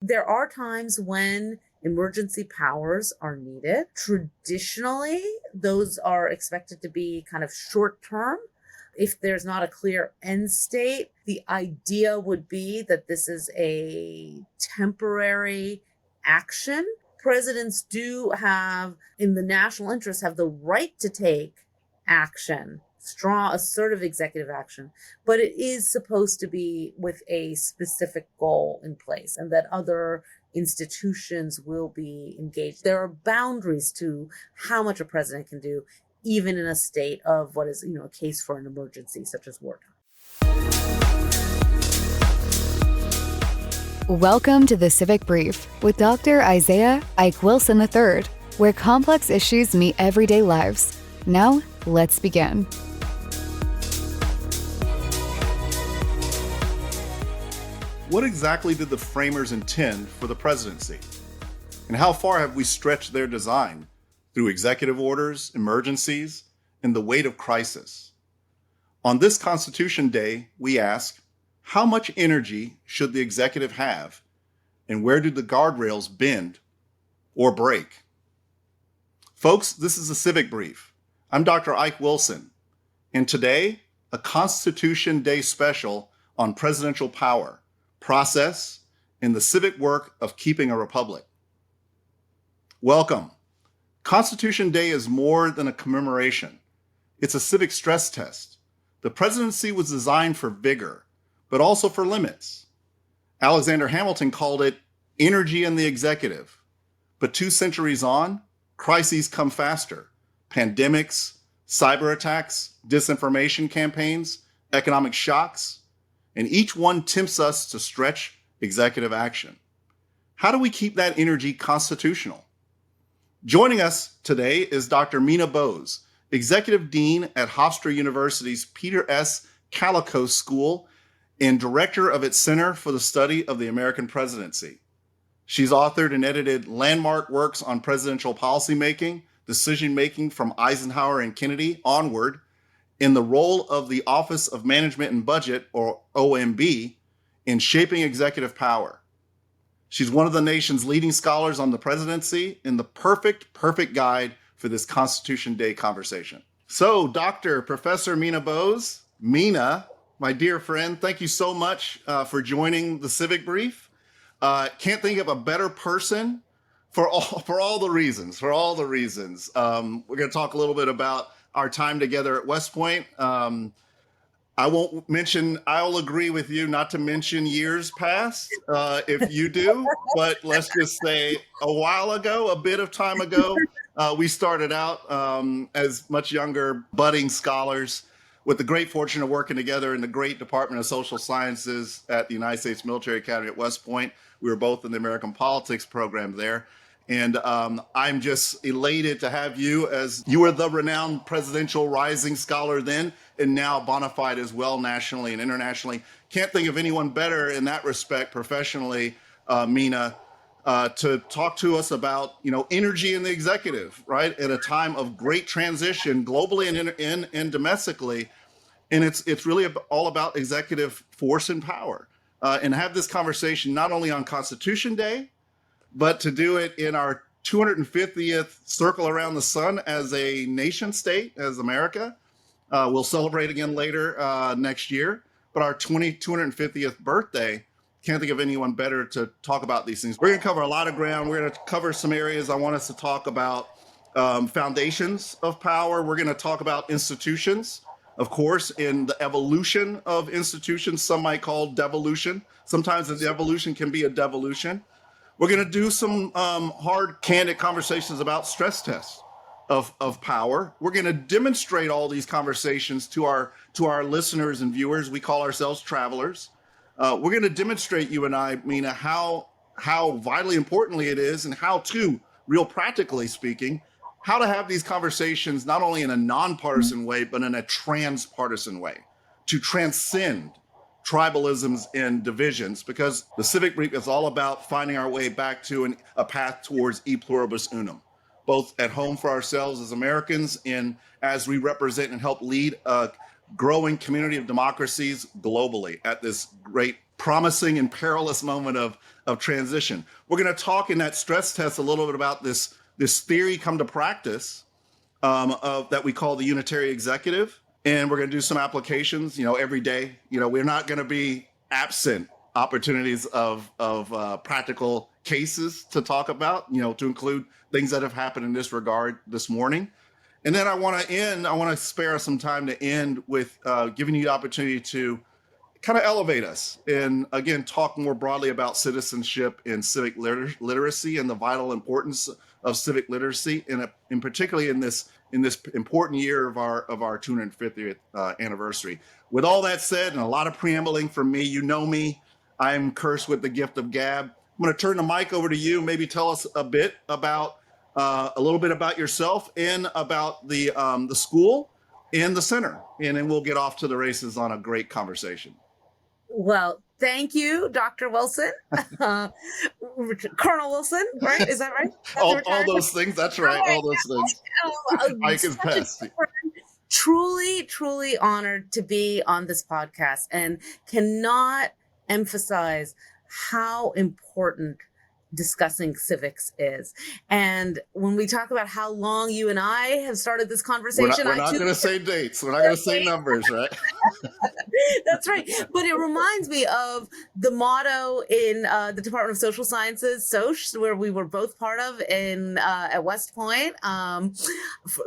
There are times when emergency powers are needed. Traditionally, those are expected to be kind of short term. If there's not a clear end state, the idea would be that this is a temporary action. Presidents do have, in the national interest, have the right to take action, strong, assertive executive action, but it is supposed to be with a specific goal in place and that other institutions will be engaged. There are boundaries to how much a president can do, even in a state of what is, a case for an emergency, such as wartime. Welcome to the Civic Brief with Dr. Isaiah Ike Wilson III, where complex issues meet everyday lives. Now, let's begin. What exactly did the framers intend for the presidency? And how far have we stretched their design through executive orders, emergencies, and the weight of crisis? On this Constitution Day, we ask, how much energy should the executive have, and where do the guardrails bend or break? Folks, this is a Civic Brief. I'm Dr. Ike Wilson, and today, a Constitution Day special on presidential power, process, and the civic work of keeping a republic. Welcome. Constitution Day is more than a commemoration. It's a civic stress test. The presidency was designed for vigor, but also for limits. Alexander Hamilton called it energy in the executive. But 2 centuries on, crises come faster. Pandemics, cyber attacks, disinformation campaigns, economic shocks, and each one tempts us to stretch executive action. How do we keep that energy constitutional? Joining us today is Dr. Meena Bose, Executive Dean at Hofstra University's Peter S. Kalikow School and Director of its Center for the Study of the American Presidency. She's authored and edited landmark works on presidential policymaking, decision-making from Eisenhower and Kennedy onward, in the role of the Office of Management and Budget, or OMB, in shaping executive power. She's one of the nation's leading scholars on the presidency and the perfect guide for this Constitution Day conversation. So, Dr. Professor Meena Bose, Meena, my dear friend, thank you so much for joining the Civic Brief. Can't think of a better person for all the reasons. We're going to talk a little bit about our time together at West Point. I'll agree with you not to mention years past if you do, but let's just say a bit of time ago, we started out as much younger budding scholars with the great fortune of working together in the great Department of Social Sciences at the United States Military Academy at West Point. We were both in the American Politics program there. And I'm just elated to have you, as you were the renowned presidential rising scholar then, and now bona fide as well nationally and internationally. Can't think of anyone better in that respect professionally, Meena, to talk to us about energy in the executive, right? At a time of great transition globally and domestically, and it's really all about executive force and power. And have this conversation not only on Constitution Day, but to do it in our 250th circle around the sun as a nation state, as America. We'll celebrate again later next year, but our 250th birthday, can't think of anyone better to talk about these things. We're going to cover a lot of ground. We're going to cover some areas I want us to talk about. Foundations of power. We're going to talk about institutions, of course, in the evolution of institutions. Some might call devolution. Sometimes the evolution can be a devolution. We're going to do some hard, candid conversations about stress tests of power. We're going to demonstrate all these conversations to our listeners and viewers. We call ourselves travelers. We're going to demonstrate, you and I, Meena, how vitally importantly it is, and how to, real practically speaking, how to have these conversations not only in a nonpartisan way, but in a transpartisan way, to transcend tribalisms and divisions, because the Civic Brief is all about finding our way back to a path towards e pluribus unum, both at home for ourselves as Americans and as we represent and help lead a growing community of democracies globally at this great promising and perilous moment of transition. We're going to talk in that stress test a little bit about this theory come to practice of that we call the unitary executive. And we're going to do some applications, every day. We're not going to be absent opportunities of practical cases to talk about, to include things that have happened in this regard this morning. And then I want to spare some time to end with giving you the opportunity to kind of elevate us and, again, talk more broadly about citizenship and civic literacy and the vital importance of civic literacy, and particularly in this important year of our 250th anniversary. With all that said, and a lot of preambling from me, you know me, I'm cursed with the gift of gab. I'm going to turn the mic over to you. Maybe tell us a little bit about yourself and about the school and the center, and then we'll get off to the races on a great conversation. Well, thank you, Dr. Wilson, Colonel Wilson, right? Is that right? all those things. That's right. All those things. Mike is best. Truly, truly honored to be on this podcast, and cannot emphasize how important discussing civics is. And when we talk about how long you and I have started this conversation, we're not going to say dates. We're not going to say numbers, right? That's right. But it reminds me of the motto in the Department of Social Sciences, SOCH, where we were both part of at West Point.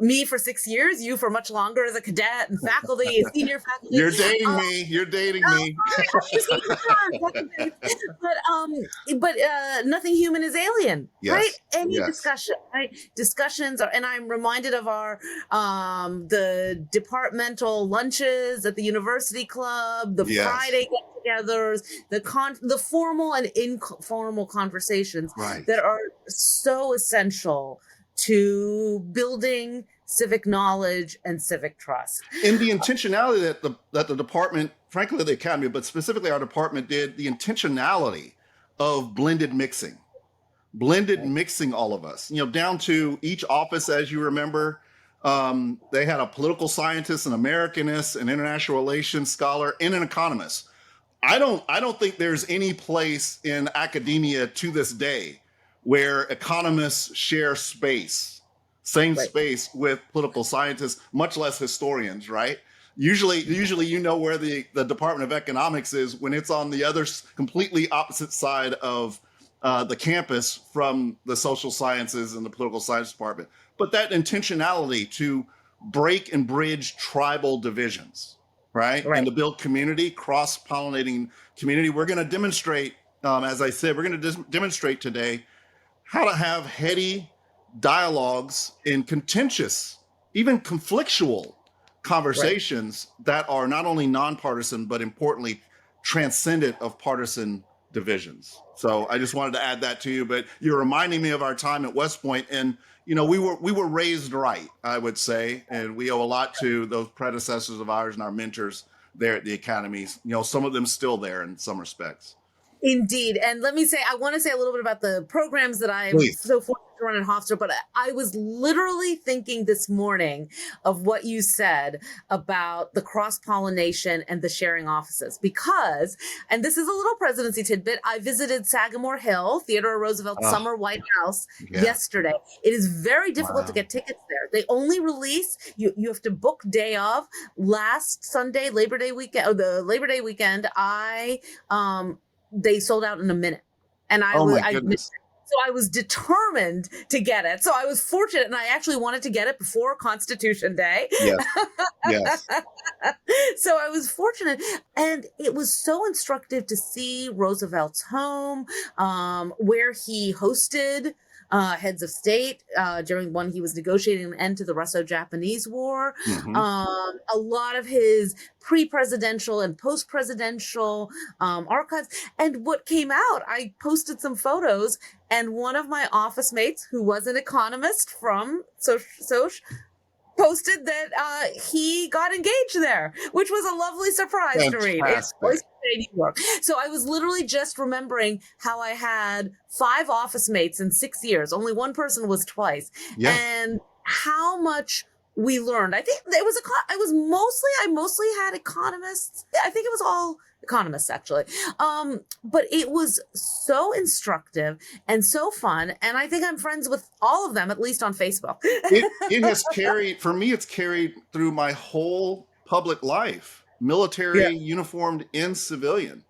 Me for 6 years, you for much longer as a cadet and faculty, senior faculty. You're dating me. You're dating me. But nothing human is alien, yes. right? Any yes. discussion, right? Discussions are, and I'm reminded of our the departmental lunches at the university club, the yes. Friday get-togethers, the formal and informal conversations right. that are so essential to building civic knowledge and civic trust. And the intentionality that the department, frankly, the academy, but specifically our department did, the intentionality of blended mixing all of us, down to each office. As you remember, they had a political scientist, an Americanist, an international relations scholar, and an economist. I don't think there's any place in academia to this day where economists share space with political scientists, much less historians, right? Usually, where the Department of Economics is when it's on the other completely opposite side of the campus from the social sciences and the political science department. But that intentionality to break and bridge tribal divisions, right? And to build community, cross-pollinating community. We're going to demonstrate, as I said, we're going to demonstrate today how to have heady dialogues in contentious, even conflictual conversations that are not only nonpartisan, but importantly, transcendent of partisan divisions. So I just wanted to add that to you, but you're reminding me of our time at West Point, and we were raised right, I would say, and we owe a lot to those predecessors of ours and our mentors there at the academies. Some of them still there in some respects. Indeed. And I want to say a little bit about the programs that I'm so fortunate to run at Hofstra, but I was literally thinking this morning of what you said about the cross-pollination and the sharing offices, because, and this is a little presidency tidbit, I visited Sagamore Hill, Theodore Roosevelt's summer White House yesterday. It is very difficult to get tickets there. They only release, you have to book day of. Last Sunday, Labor Day weekend, they sold out in a minute, and I was determined to get it. So I was fortunate, and I actually wanted to get it before Constitution Day. Yes. So I was fortunate, and it was so instructive to see Roosevelt's home, where he hosted heads of state during when he was negotiating an end to the Russo-Japanese War. Mm-hmm. A lot of his pre-presidential and post-presidential archives. And what came out, I posted some photos, and one of my office mates, who was an economist from Soch, posted that he got engaged there, which was a lovely surprise to read. New York. So I was literally just remembering how I had 5 office mates in 6 years. Only one person was twice. Yeah. And how much we learned. I think it was I mostly had economists. I think it was all economists actually. But it was so instructive and so fun. And I think I'm friends with all of them, at least on Facebook. It has carried, for me, it's carried through my whole public life, military, Yeah. uniformed, and civilian.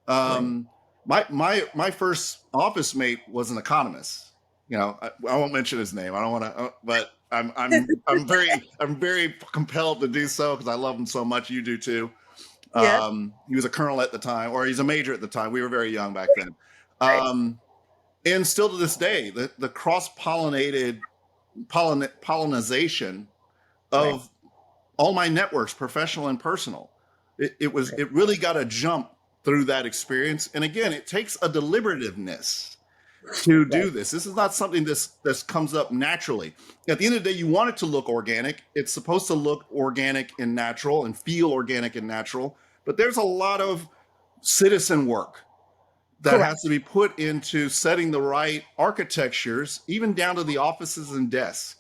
Right. My first office mate was an economist. I won't mention his name. I don't want to, but I'm very compelled to do so because I love him so much. You do too. Yeah. He was a colonel at the time, or he's a major at the time. We were very young back then. Right. And still to this day, the cross-pollinated pollinization of all my networks, professional and personal, it really got a jump through that experience. And again, it takes a deliberativeness to do this. This is not something that comes up naturally. At the end of the day, you want it to look organic. It's supposed to look organic and natural and feel organic and natural. But there's a lot of citizen work that has to be put into setting the right architectures, even down to the offices and desks,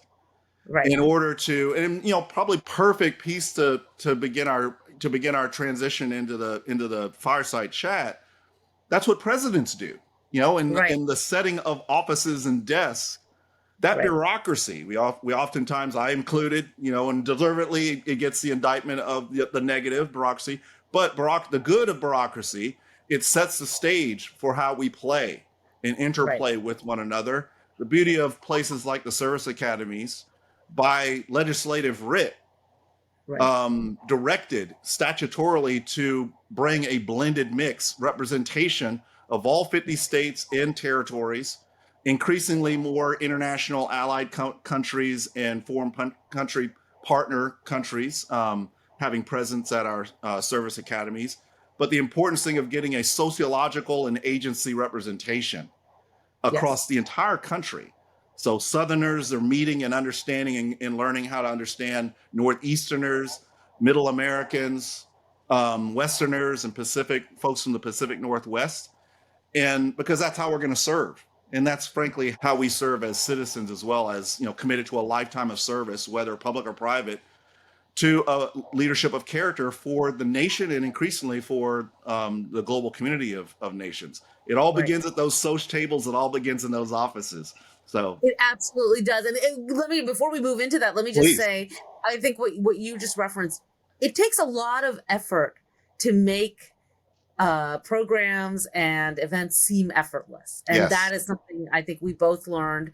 in order to, and probably perfect piece to begin our transition into the fireside chat. That's what presidents do. In the setting of offices and desks, that bureaucracy, we oftentimes, I included, and deliberately it gets the indictment of the negative bureaucracy, but the good of bureaucracy, it sets the stage for how we play and interplay with one another. The beauty of places like the service academies, by legislative writ, directed statutorily to bring a blended mix representation of all 50 states and territories, increasingly more international allied countries and foreign country partner countries having presence at our service academies. But the importance thing of getting a sociological and agency representation across the entire country. So Southerners are meeting and understanding and learning how to understand Northeasterners, Middle Americans, Westerners, and Pacific folks from the Pacific Northwest. And because that's how we're going to serve. And that's frankly how we serve as citizens, as well as, committed to a lifetime of service, whether public or private, to a leadership of character for the nation and increasingly for the global community of nations. It all begins at those social tables. It all begins in those offices. So it absolutely does. And before we move into that, let me just say, I think what you just referenced, it takes a lot of effort to make programs and events seem effortless. And that is something I think we both learned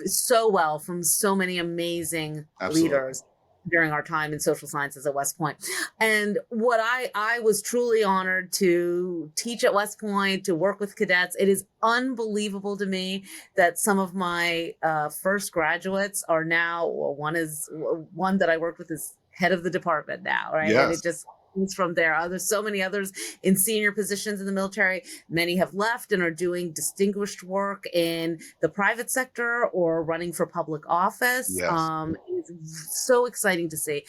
so well from so many amazing leaders during our time in social sciences at West Point. And what I was truly honored to teach at West Point, to work with cadets. It is unbelievable to me that some of my first graduates are now, one that I worked with is head of the department now, right? And it just from there. There's so many others in senior positions in the military. Many have left and are doing distinguished work in the private sector or running for public office. It's so exciting to see.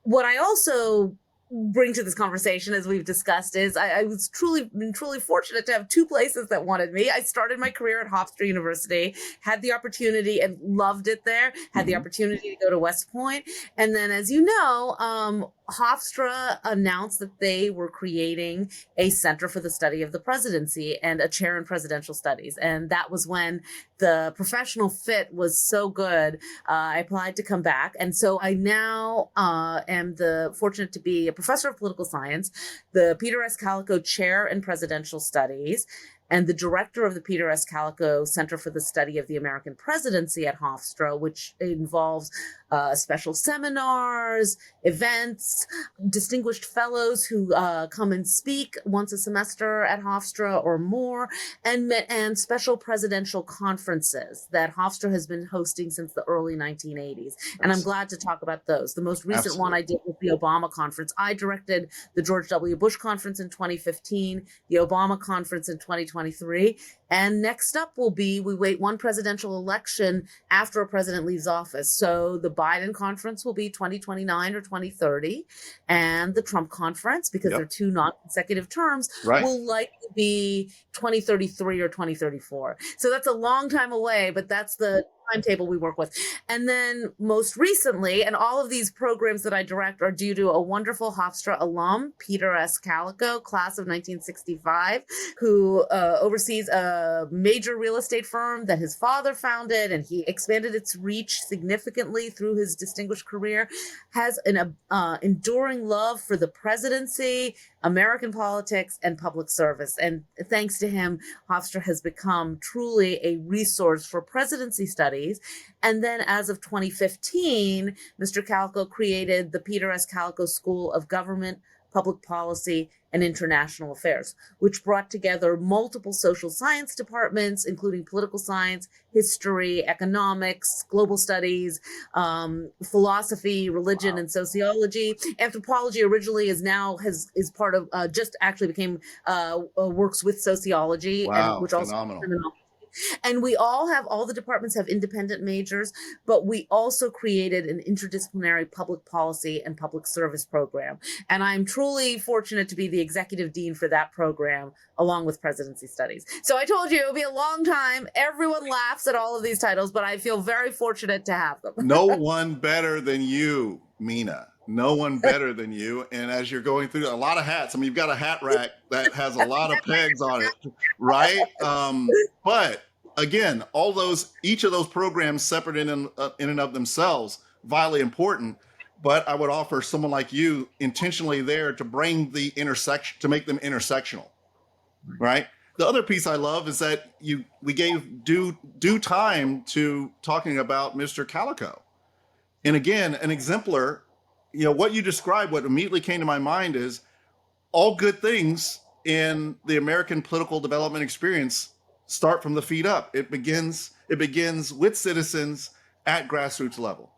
What I also bring to this conversation, as we've discussed, is I was truly fortunate to have two places that wanted me. I started my career at Hofstra University, had the opportunity and loved it there, had the opportunity to go to West Point. And then, as you know, Hofstra announced that they were creating a center for the study of the presidency and a chair in presidential studies. And that was when the professional fit was so good. I applied to come back. And so I now am fortunate to be a professor of political science, the Peter S. Kalikow Chair in Presidential Studies, and the director of the Peter S. Kalikow Center for the Study of the American Presidency at Hofstra, which involves special seminars, events, distinguished fellows who come and speak once a semester at Hofstra or more, and special presidential conferences that Hofstra has been hosting since the early 1980s. And I'm glad to talk about those. The most recent one I did was the Obama conference. I directed the George W. Bush conference in 2015, the Obama conference in 2023. And next up will be, we wait one presidential election after a president leaves office. So the Biden conference will be 2029 or 2030. And the Trump conference, because they're two non-consecutive terms, will likely be 2033 or 2034. So that's a long time away, but that's the timetable we work with. And then most recently, and all of these programs that I direct are due to a wonderful Hofstra alum, Peter S. Kalikow, class of 1965, who oversees a major real estate firm that his father founded, and he expanded its reach significantly through his distinguished career, has an enduring love for the presidency, American politics, and public service. And thanks to him, Hofstra has become truly a resource for presidency studies. And then as of 2015, Mr. Kalikow created the Peter S. Kalikow School of Government, Public Policy, and International Affairs, which brought together multiple social science departments, including political science, history, economics, global studies, philosophy, religion, and sociology. Anthropology originally is part of just actually became works with sociology, Wow, and which also phenomenal. and all the departments have independent majors, but we also created an interdisciplinary public policy and public service program. And I'm truly fortunate to be the executive dean for that program, along with presidency studies. So I told you it would be a long time. Everyone laughs at all of these titles, but I feel very fortunate to have them. No one better than you, Meena. No one better than you. And as you're going through a lot of hats, I mean, you've got a hat rack that has a lot of pegs on it, right? But again, each of those programs separate in and of themselves, vitally important. But I would offer someone like you intentionally there to bring the intersection, to make them intersectional, right? The other piece I love is that we gave due time to talking about Mr. Kalikow. And again, an exemplar. What you described, what immediately came to my mind is all good things in the American political development experience start from the feet up. It begins with citizens at grassroots level,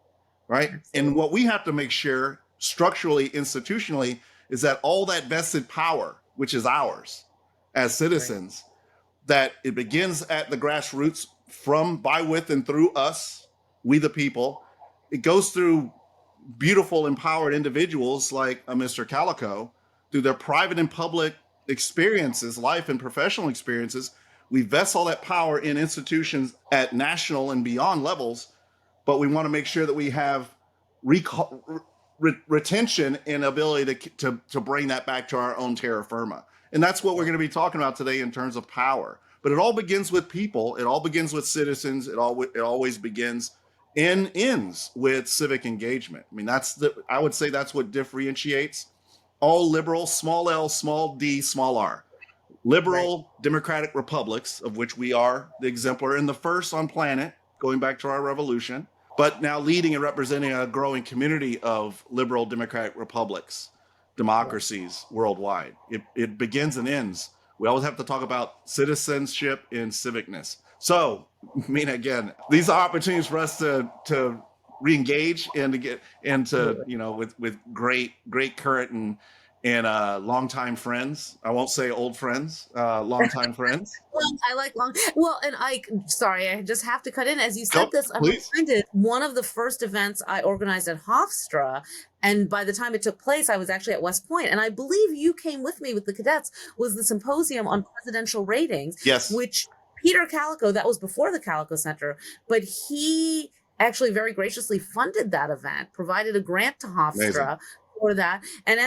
right? Absolutely. And what we have to make sure structurally, institutionally, is that all that vested power, which is ours as citizens, right, that it begins at the grassroots by, with, and through us, we the people. It goes through beautiful, empowered individuals like Mr. Kalikow, through their private and public experiences, life and professional experiences. We vest all that power in institutions at national and beyond levels, but we want to make sure that we have retention and ability to bring that back to our own terra firma. And that's what we're going to be talking about today in terms of power. But it all begins with people. It all begins with citizens. It always begins and ends with civic engagement. I mean, I would say that's what differentiates all liberal, small L, small d, small r, liberal democratic republics, of which we are the exemplar and the first on planet, going back to our revolution, but now leading and representing a growing community of liberal democratic republics, democracies worldwide. It begins and ends. We always have to talk about citizenship and civicness. So, I mean, again, these are opportunities for us to re-engage and to get into, with great current and longtime friends. I won't say old friends, longtime friends. Well, I like and sorry, I just have to cut in. As you said this, I'm please. reminded one of the first events I organized at Hofstra, and by the time it took place, I was actually at West Point, and I believe you came with me with the cadets, was the symposium on presidential ratings. Yes. Which Peter Kalikow, that was before the Kalikow Center, but he actually very graciously funded that event, provided a grant to Hofstra for that. And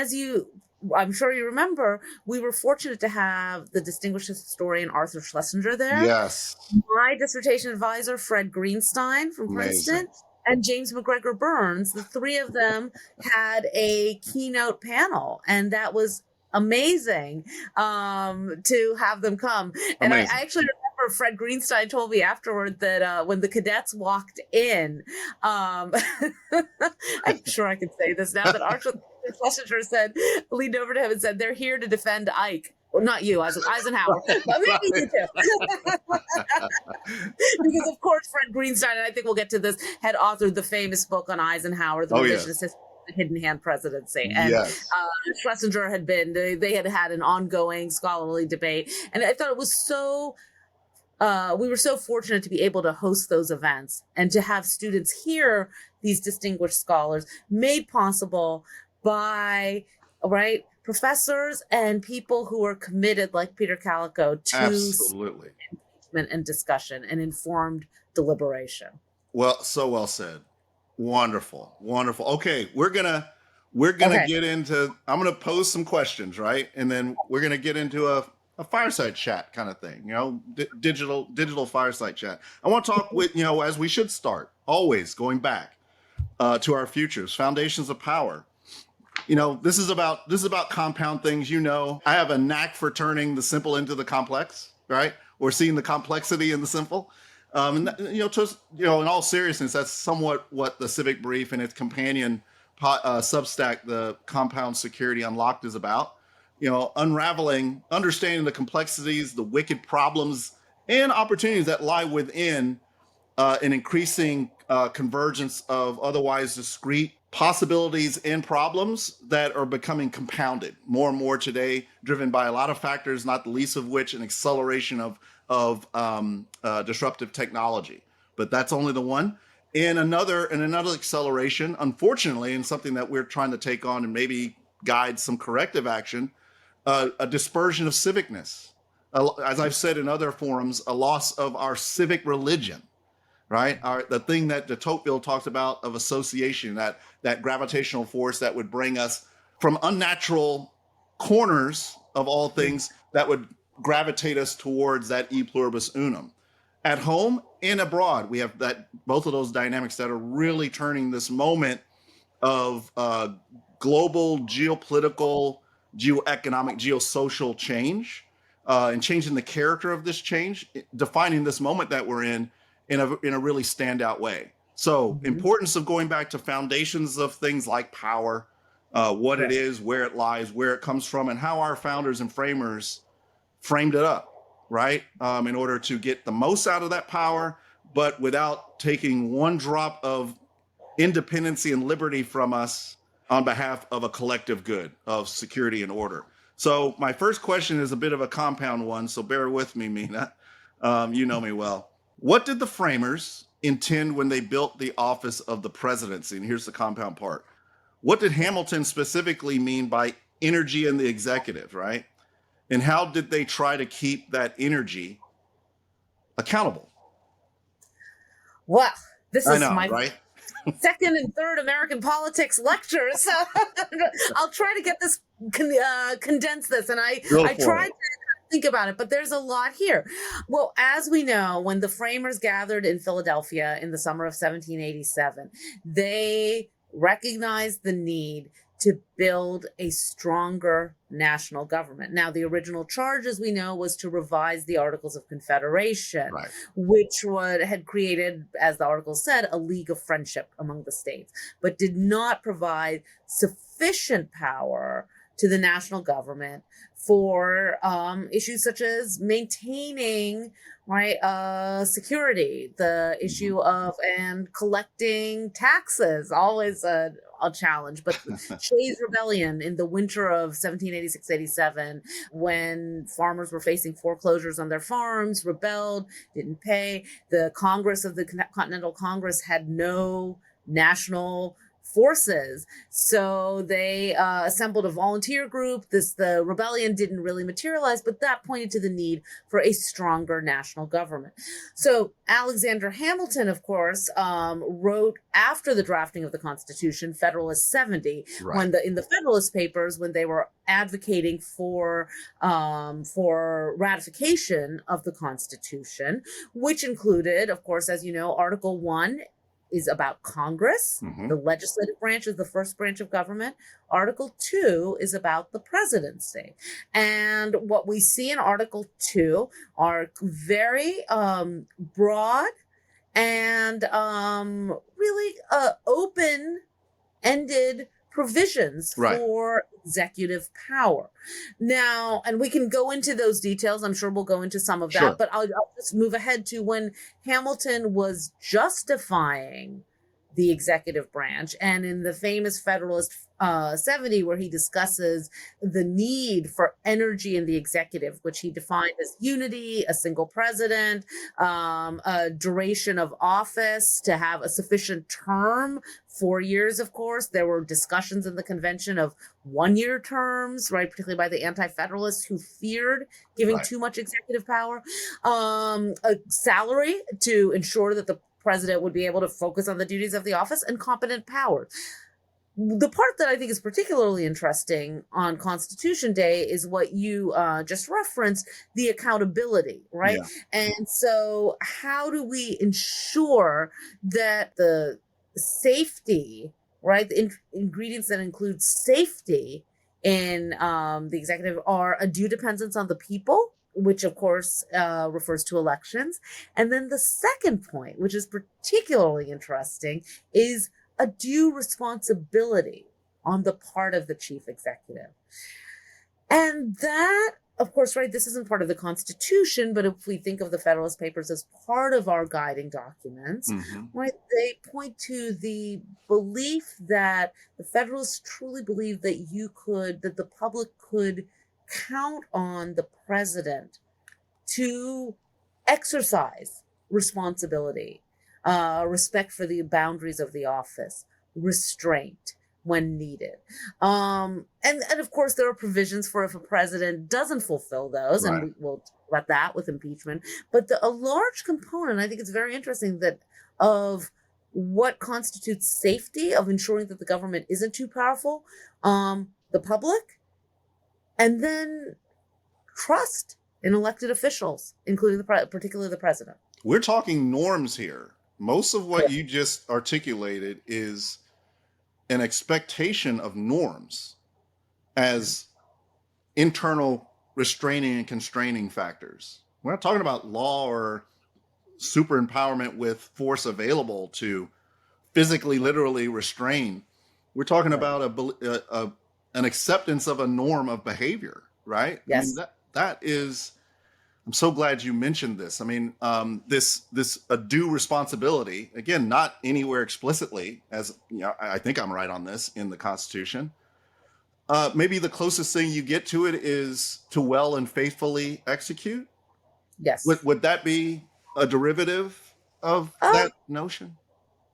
I'm sure you remember, we were fortunate to have the distinguished historian Arthur Schlesinger there. Yes. My dissertation advisor, Fred Greenstein from Princeton, and James McGregor Burns. The three of them had a keynote panel, and that was amazing to have them come. And I actually remember Fred Greenstein told me afterward that when the cadets walked in, I'm sure I can say this now, that Arthur Schlesinger leaned over to him and said, "They're here to defend Ike." Well, not you, Eisenhower, but maybe you too. Because of course, Fred Greenstein, and I think we'll get to this, had authored the famous book on Eisenhower, The Revisionist History of the Hidden Hand Presidency. And Schlesinger they had had an ongoing scholarly debate. And I thought it was we were so fortunate to be able to host those events and to have students hear these distinguished scholars, made possible by, professors and people who are committed, like Peter Kalikow, to engagement and discussion and informed deliberation. Well, so well said. Wonderful, wonderful. Okay, we're gonna Okay. get into. I'm gonna pose some questions, right, and then we're gonna get into a fireside chat kind of thing. Digital fireside chat. I want to talk with as we should start always going back to our futures, foundations of power. This is about compound things. I have a knack for turning the simple into the complex, right? Or seeing the complexity in the simple. In all seriousness, that's somewhat what the Civic Brief and its companion Substack, the Compound Security Unlocked, is about. Unraveling, understanding the complexities, the wicked problems, and opportunities that lie within an increasing convergence of otherwise discrete possibilities and problems that are becoming compounded more and more today, driven by a lot of factors, not the least of which an acceleration of disruptive technology. But that's only the one. And another acceleration, unfortunately, and something that we're trying to take on and maybe guide some corrective action, a dispersion of civicness. As I've said in other forums, a loss of our civic religion, right? The thing that de Tocqueville talked about of association, that gravitational force that would bring us from unnatural corners of all things that would gravitate us towards that e pluribus unum. At home and abroad, we have both of those dynamics that are really turning this moment of global geopolitical, geoeconomic, geosocial change and changing the character of this change, defining this moment that we're in a really standout way. So importance of going back to foundations of things like power, what it is, where it lies, where it comes from, and how our founders and framers framed it up, right? In order to get the most out of that power, but without taking one drop of independency and liberty from us on behalf of a collective good of security and order. So my first question is a bit of a compound one, so bear with me, Meena. You know me well. What did the framers intend when they built the office of the presidency? And here's the compound part. What did Hamilton specifically mean by energy in the executive, right? And how did they try to keep that energy accountable? Well, this I is know, my right? second and third American politics lecture, so I'll try to get this condense this, and I tried to think about it, but there's a lot here. Well, as we know, when the framers gathered in Philadelphia in the summer of 1787, they recognized the need to build a stronger national government. Now, the original charge, as we know, was to revise the Articles of Confederation, Right. which had created, as the article said, a league of friendship among the states, but did not provide sufficient power to the national government for issues such as maintaining security, the issue of and collecting taxes, always a challenge. But Shays' Rebellion in the winter of 1786-87, when farmers were facing foreclosures on their farms, rebelled, didn't pay. The Congress of the Continental Congress had no national forces, so they assembled a volunteer group. The rebellion didn't really materialize, but that pointed to the need for a stronger national government. So Alexander Hamilton, of course, wrote after the drafting of the Constitution, Federalist 70, Right. in the Federalist Papers, when they were advocating for ratification of the Constitution, which included, of course, as you know, Article 1 is about Congress. Mhm. The legislative branch is the first branch of government. Article 2 is about the presidency. And what we see in Article 2 are very broad and really open-ended provisions for executive power. Now, and we can go into those details. I'm sure we'll go into some of that, but I'll just move ahead to when Hamilton was justifying the executive branch, and in the famous Federalist 70, where he discusses the need for energy in the executive, which he defined as unity, a single president, a duration of office, to have a sufficient term, 4 years, of course. There were discussions in the convention of one-year terms, right, particularly by the anti-federalists who feared giving too much executive power, a salary to ensure that the president would be able to focus on the duties of the office and competent powers. The part that I think is particularly interesting on Constitution Day is what you just referenced, the accountability, right? Yeah. And so how do we ensure that the safety, right, the ingredients that include safety in the executive are a due dependence on the people, which of course refers to elections. And then the second point, which is particularly interesting, is a due responsibility on the part of the chief executive. And that, of course, right, this isn't part of the Constitution, but if we think of the Federalist Papers as part of our guiding documents, right, they point to the belief that the Federalists truly believe that that the public could count on the president to exercise responsibility, respect for the boundaries of the office, restraint when needed. And of course, there are provisions for if a president doesn't fulfill those, Right. and we'll talk about that with impeachment. But a large component, I think it's very interesting, that of what constitutes safety, of ensuring that the government isn't too powerful, the public, and then trust in elected officials, including particularly the president. We're talking norms here. Most of what you just articulated is an expectation of norms as internal restraining and constraining factors. We're not talking about law or super empowerment with force available to physically, literally restrain. We're talking about an acceptance of a norm of behavior, right? Yes. I mean, that is, I'm so glad you mentioned this. I mean, this a due responsibility, again, not anywhere explicitly, as you know, I think I'm right on this in the Constitution. Maybe the closest thing you get to it is to well and faithfully execute. Yes. Would that be a derivative of that notion?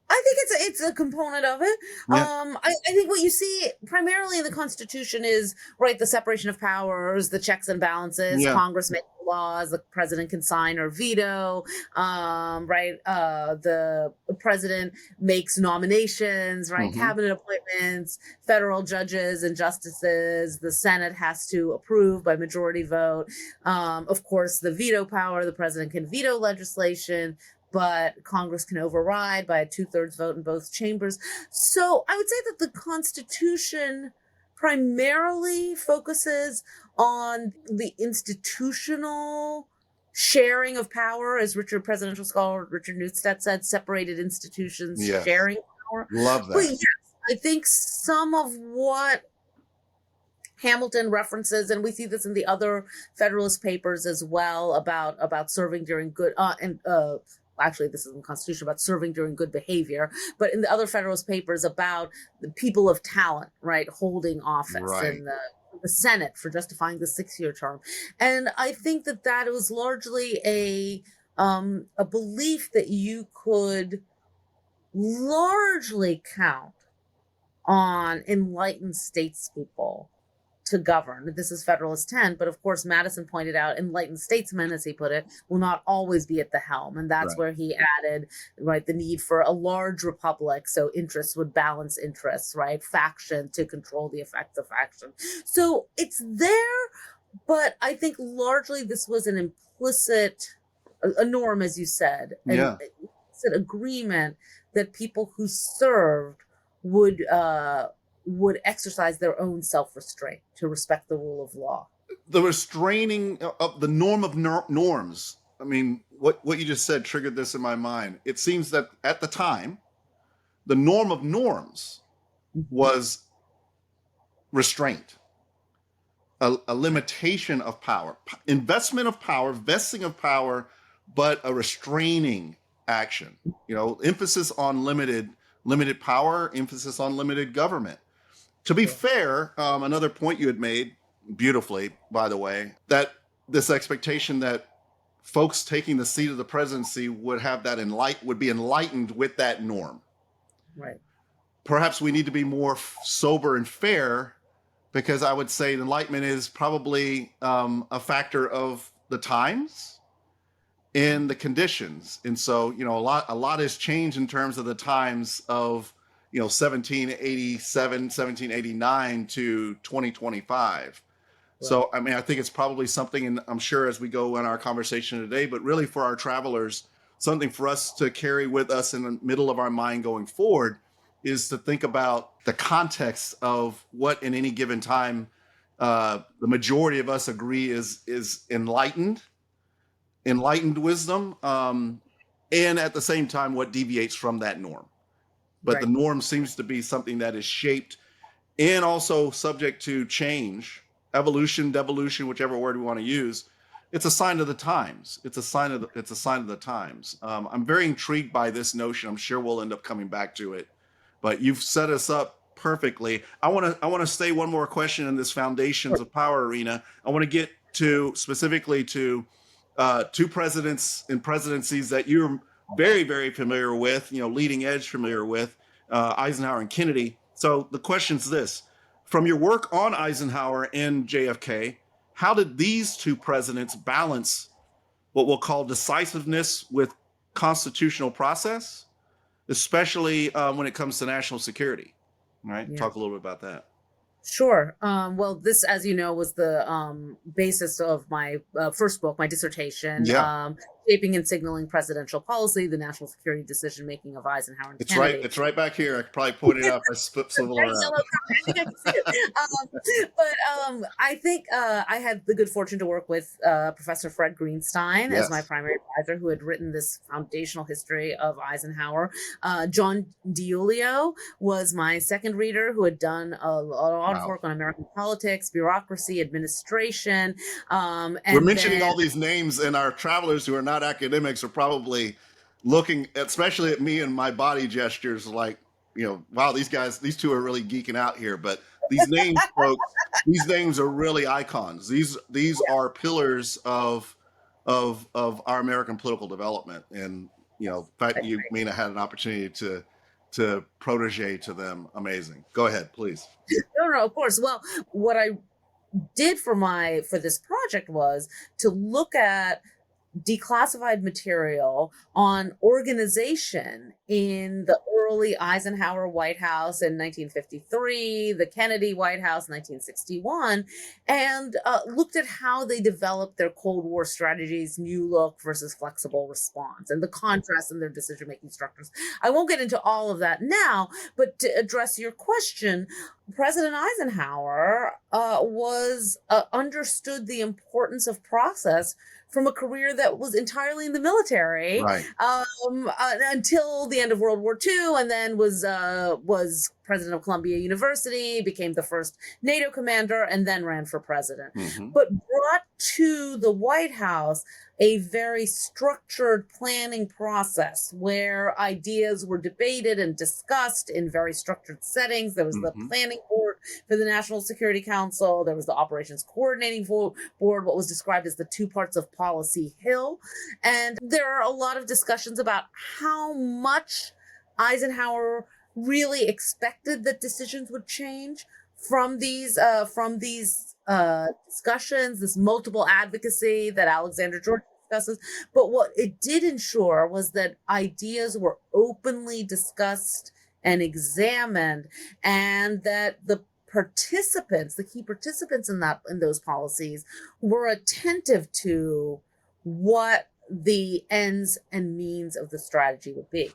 I think it's a component of it. Yeah. I think what you see primarily in the Constitution is, right, the separation of powers, the checks and balances. Yeah. Congress makes laws, the president can sign or veto. Right, the president makes nominations, right, cabinet appointments, federal judges and justices. The Senate has to approve by majority vote. Of course, the veto power, the president can veto legislation, but Congress can override by a 2/3 vote in both chambers. So I would say that the Constitution primarily focuses on the institutional sharing of power, as presidential scholar Richard Neustadt said, separated institutions Yes. sharing power. Love that. But yes, I think some of what Hamilton references, and we see this in the other Federalist Papers as well, about serving during good actually, this is in the Constitution about serving during good behavior, but in the other Federalist Papers about the people of talent, right, holding office, Right. and the Senate for justifying the 6-year term. And I think that was largely a belief that you could largely count on enlightened statespeople to govern. This is Federalist 10, but of course Madison pointed out enlightened statesmen, as he put it, will not always be at the helm. And that's Right. where he added, right, the need for a large republic, so interests would balance interests, right, faction to control the effects of faction. So it's there, but I think largely this was an implicit, a norm, as you said, an implicit agreement that people who served would exercise their own self-restraint to respect the rule of law. The restraining of the norm of norms. I mean, what you just said triggered this in my mind. It seems that at the time, the norm of norms was restraint, a limitation of power, investment of power, vesting of power, but a restraining action. You know, emphasis on limited power, emphasis on limited government. To be fair, another point you had made beautifully, by the way, that this expectation that folks taking the seat of the presidency would have that would be enlightened with that norm. Right. Perhaps we need to be more sober and fair, because I would say enlightenment is probably a factor of the times in the conditions. And so, a lot has changed in terms of the times of, 1787, 1789 to 2025. So, I mean, I think it's probably something, and I'm sure as we go in our conversation today, but really for our travelers, something for us to carry with us in the middle of our mind going forward is to think about the context of what in any given time the majority of us agree is enlightened wisdom, and at the same time what deviates from that norm. But the norm seems to be something that is shaped and also subject to change, evolution, devolution, whichever word we want to use. It's a sign of the times. It's a sign of the times. I'm very intrigued by this notion. I'm sure we'll end up coming back to it, but you've set us up perfectly. I want to say one more question in this foundations of power arena. I want to get to specifically to two presidents and presidencies that you're very, very familiar with, leading edge familiar with, Eisenhower and Kennedy. So the question's this: from your work on Eisenhower and JFK, how did these two presidents balance what we'll call decisiveness with constitutional process, especially when it comes to national security? All right, talk a little bit about that. Sure. Well, this, as you know, was the basis of my first book, my dissertation, Shaping and Signaling Presidential Policy, the National Security Decision-Making of Eisenhower and Kennedy. It's right back here. I could probably point it out if I swivel around. I think I can see it. But I think I had the good fortune to work with Professor Fred Greenstein as my primary advisor, who had written this foundational history of Eisenhower. John DiIulio was my second reader, who had done a lot of work on American politics, bureaucracy, administration. And we're mentioning all these names, and our travelers who are not academics are probably looking, especially at me and my body gestures, like, wow, these two are really geeking out here. But these names, folks, these names are really icons. These are pillars of our American political development. And the fact that you, Meena, had an opportunity to protege to them, amazing. Go ahead, please. No, of course. Well, what I did for this project was to look at declassified material on organization in the early Eisenhower White House in 1953, the Kennedy White House in 1961, and looked at how they developed their Cold War strategies, new look versus flexible response, and the contrast in their decision-making structures. I won't get into all of that now, but to address your question, President Eisenhower understood the importance of process from a career that was entirely in the military, until the end of World War II, and then was president of Columbia University, became the first NATO commander, and then ran for president. But brought to the White House a very structured planning process where ideas were debated and discussed in very structured settings. There was the planning board for the National Security Council. There was the operations coordinating board, what was described as the two parts of Policy Hill. And there are a lot of discussions about how much Eisenhower really expected that decisions would change from these discussions, this multiple advocacy that Alexander George discusses. But what it did ensure was that ideas were openly discussed and examined, and that the key participants in those policies were attentive to what the ends and means of the strategy would be.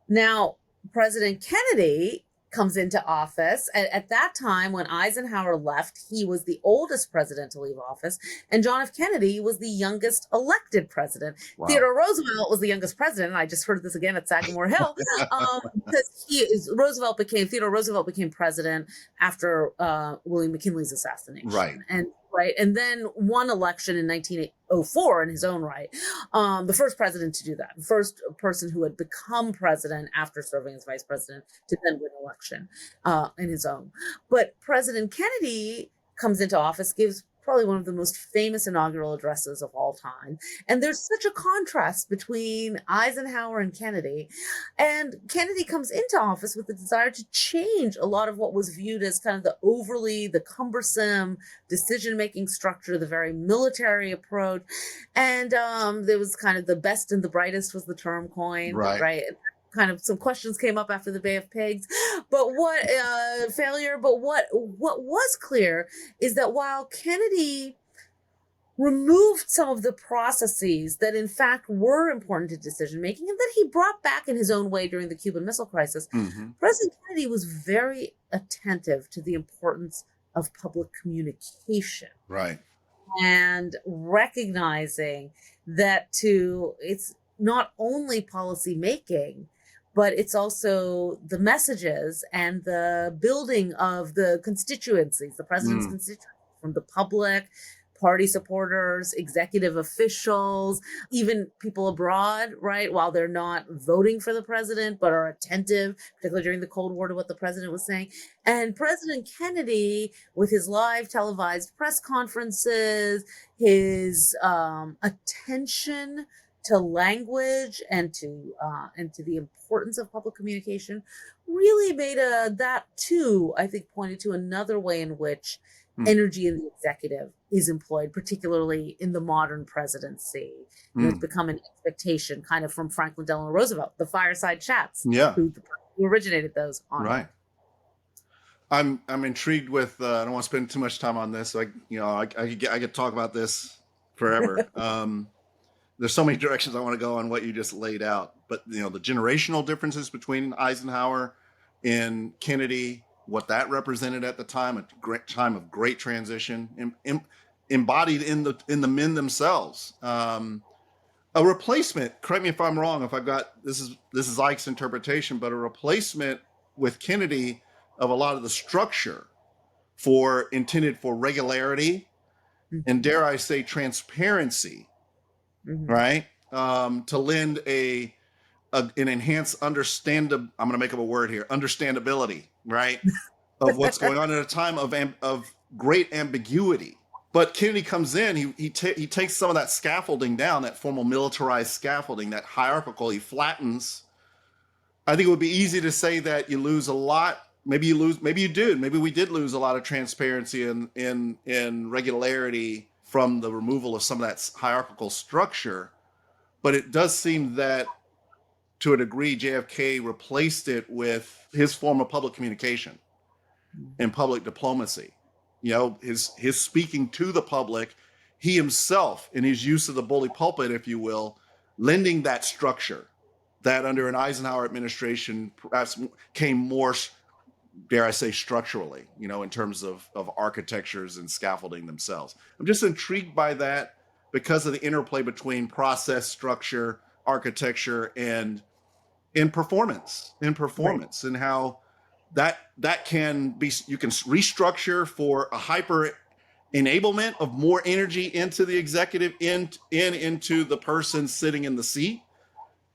Now, President Kennedy comes into office. At that time, when Eisenhower left, he was the oldest president to leave office, and John F. Kennedy was the youngest elected president. Wow. Theodore Roosevelt was the youngest president, and I just heard this again at Sagamore Hill, because Theodore Roosevelt became president after William McKinley's assassination. And then won election in 1904 in his own right. The first president to do that, the first person who had become president after serving as vice president to then win election in his own. But President Kennedy comes into office, gives probably one of the most famous inaugural addresses of all time. And there's such a contrast between Eisenhower and Kennedy. And Kennedy comes into office with the desire to change a lot of what was viewed as kind of the cumbersome decision-making structure, the very military approach. And there was kind of the best and the brightest was the term coined, right? Kind of some questions came up after the Bay of Pigs, but what was clear is that while Kennedy removed some of the processes that in fact were important to decision making and that he brought back in his own way during the Cuban Missile Crisis, President Kennedy was very attentive to the importance of public communication. Right. And recognizing that it's not only policy making, but it's also the messages and the building of the constituencies, the president's constituencies, from the public, party supporters, executive officials, even people abroad, right? While they're not voting for the president, but are attentive, particularly during the Cold War, to what the president was saying. And President Kennedy, with his live televised press conferences, his attention to language and to the importance of public communication, really made that too, I think, pointed to another way in which energy in the executive is employed, particularly in the modern presidency. It's become an expectation, kind of from Franklin Delano Roosevelt, the fireside chats, who originated those on. Right. I'm intrigued with. I don't want to spend too much time on this. I could talk about this forever. There's so many directions I want to go on what you just laid out, but the generational differences between Eisenhower and Kennedy, what that represented at the time, a great time of great transition, embodied in the men themselves. A replacement. Correct me if I'm wrong. If I've got this is Ike's interpretation, but a replacement with Kennedy of a lot of the structure intended for regularity and, dare I say, transparency. Right? To lend an enhanced I'm going to make up a word here, understandability, right? Of what's going on at a time of great ambiguity. But Kennedy comes in, he takes some of that scaffolding down, that formal militarized scaffolding, that hierarchical, he flattens. I think it would be easy to say that you lose a lot. Maybe we did lose a lot of transparency and regularity from the removal of some of that hierarchical structure. But it does seem that, to a degree, JFK replaced it with his form of public communication and public diplomacy. His speaking to the public, he himself, in his use of the bully pulpit, if you will, lending that structure that under an Eisenhower administration perhaps came more, dare I say, structurally, in terms of architectures and scaffolding themselves. I'm just intrigued by that because of the interplay between process, structure, architecture, and performance, right. And how that can be, you can restructure for a hyper enablement of more energy into the executive, into the person sitting in the seat.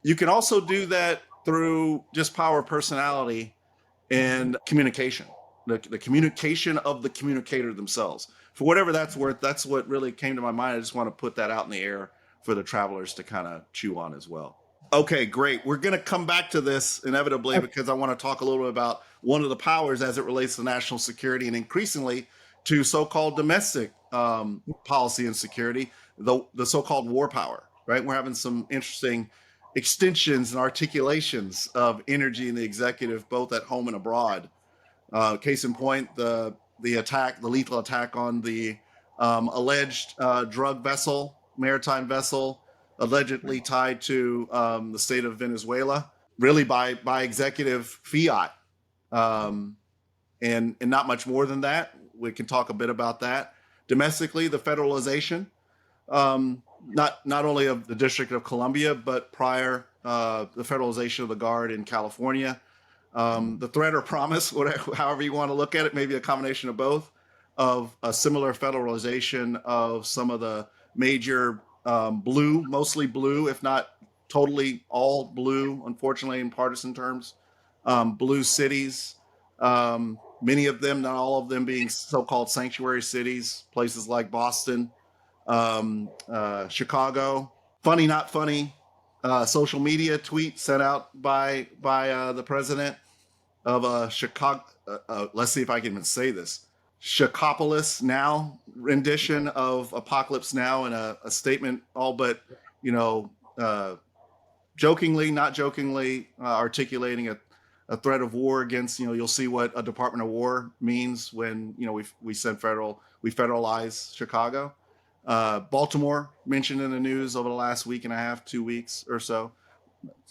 You can also do that through just power of personality and communication, the communication of the communicator themselves. For whatever that's worth, that's what really came to my mind. I just want to put that out in the air for the travelers to kind of chew on as well. Okay, great. We're going to come back to this inevitably because I want to talk a little bit about one of the powers as it relates to national security and increasingly to so-called domestic policy and security, the so-called war power, right? We're having some interesting extensions and articulations of energy in the executive, both at home and abroad. Case in point, the lethal attack on the alleged drug vessel, maritime vessel, allegedly tied to the state of Venezuela, really by executive fiat, and not much more than that. We can talk a bit about that. Domestically, the federalization, not only of the District of Columbia, but prior the federalization of the Guard in California, the threat or promise, whatever, however you want to look at it, maybe a combination of both, of a similar federalization of some of the major mostly blue, if not totally all blue, unfortunately in partisan terms, blue cities, many of them, not all of them, being so-called sanctuary cities, places like Boston, Chicago. Funny, not funny, social media tweet sent out by the president of Chicago. Let's see if I can even say this. Chicopolis Now rendition of Apocalypse Now in a statement, all but, jokingly, not jokingly, articulating a threat of war against, you'll see what a Department of War means when, we federalize Chicago. Baltimore mentioned in the news over the last week and a half, 2 weeks or so.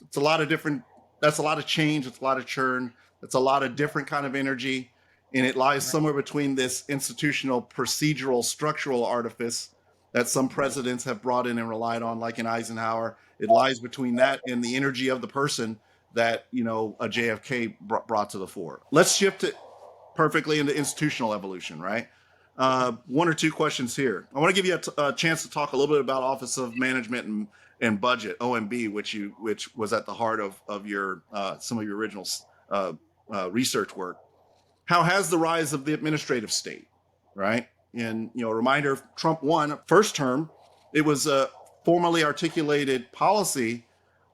It's a lot of different, that's a lot of change. It's a lot of churn. It's a lot of different kind of energy. And it lies somewhere between this institutional, procedural, structural artifice that some presidents have brought in and relied on, like in Eisenhower. It lies between that and the energy of the person that, a JFK brought to the fore. Let's shift it perfectly into institutional evolution, right? One or two questions here. I want to give you a chance to talk a little bit about Office of Management and Budget, OMB, which was at the heart of your some of your original research work. How has the rise of the administrative state, right? And, a reminder, Trump won first term. It was a formally articulated policy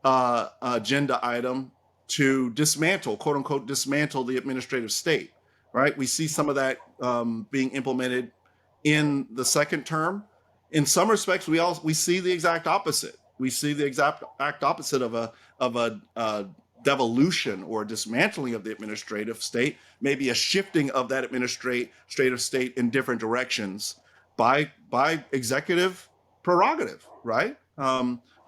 agenda item to dismantle, quote unquote, dismantle the administrative state, right? We see some of that being implemented in the second term. In some respects, we see the exact opposite. We see the exact opposite of a devolution or dismantling of the administrative state, maybe a shifting of that administrative state in different directions by executive prerogative, right?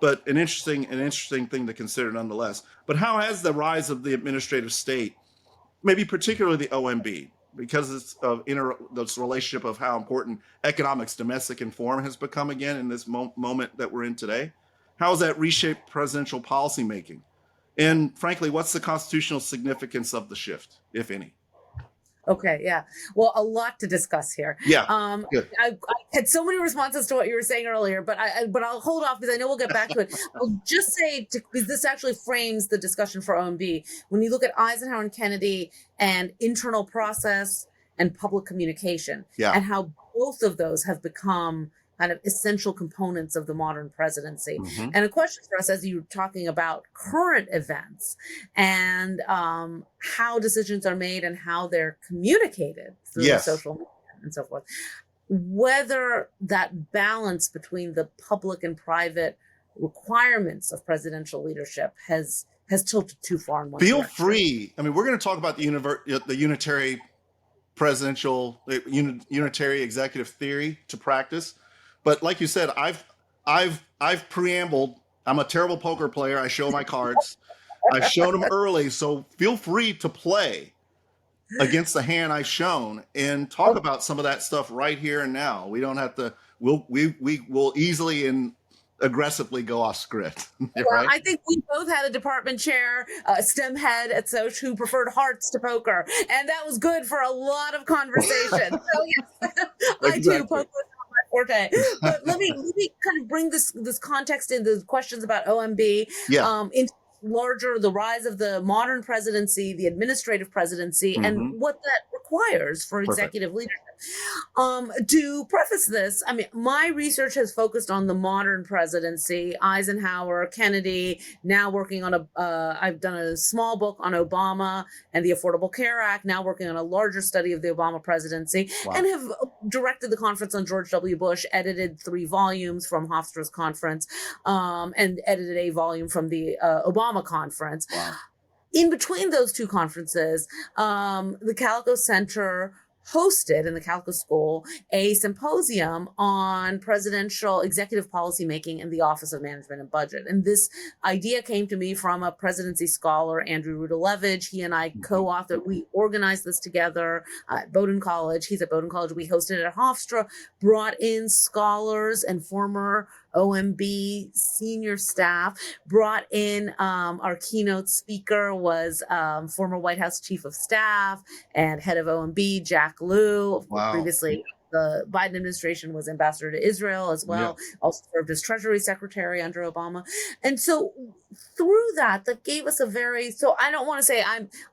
But an interesting thing to consider nonetheless. But how has the rise of the administrative state, maybe particularly the OMB, because it's this relationship of how important economics, domestic and foreign, has become again in this moment that we're in today, how has that reshaped presidential policymaking? And frankly, what's the constitutional significance of the shift, if any? Okay, yeah. Well, a lot to discuss here. Yeah. I had so many responses to what you were saying earlier, but I'll hold off because I know we'll get back to it. I'll just say, because this actually frames the discussion for OMB. When you look at Eisenhower and Kennedy and internal process and public communication, and how both of those have become kind of essential components of the modern presidency. Mm-hmm. And a question for us, as you're talking about current events and how decisions are made and how they're communicated through social media and so forth, whether that balance between the public and private requirements of presidential leadership has tilted too far in one direction. Feel free. I mean, we're going to talk about the unitary presidential, unitary executive theory to practice. But like you said, I've preambled. I'm a terrible poker player. I show my cards. I've shown them early, so feel free to play against the hand I've shown and talk about some of that stuff right here and now. We don't have to. We will easily and aggressively go off script. Right? Well, I think we both had a department chair, a STEM head at Soch who preferred hearts to poker, and that was good for a lot of conversation. So yes, I do poker. Okay, but let me kind of bring this context into the questions about OMB into larger the rise of the modern presidency, the administrative presidency, and what that requires for executive leadership. To preface this, I mean, my research has focused on the modern presidency, Eisenhower, Kennedy, now working on I've done a small book on Obama and the Affordable Care Act, now working on a larger study of the Obama presidency, and have directed the conference on George W. Bush, edited 3 volumes from Hofstra's conference, and edited a volume from the Obama conference. Wow. In between those 2 conferences, the Kalikow Center hosted in the Kalikow School a symposium on presidential executive policymaking in the Office of Management and Budget. And this idea came to me from a presidency scholar, Andrew Rudalevich. He and I co-authored, we organized this together at Bowdoin College. He's at Bowdoin College. We hosted it at Hofstra, brought in scholars and former OMB senior staff, brought in our keynote speaker was former White House Chief of Staff and head of OMB, Jack Lew, previously the Biden administration was ambassador to Israel as Yeah. well, also served as Treasury Secretary under Obama. And so through that gave us so I don't want to say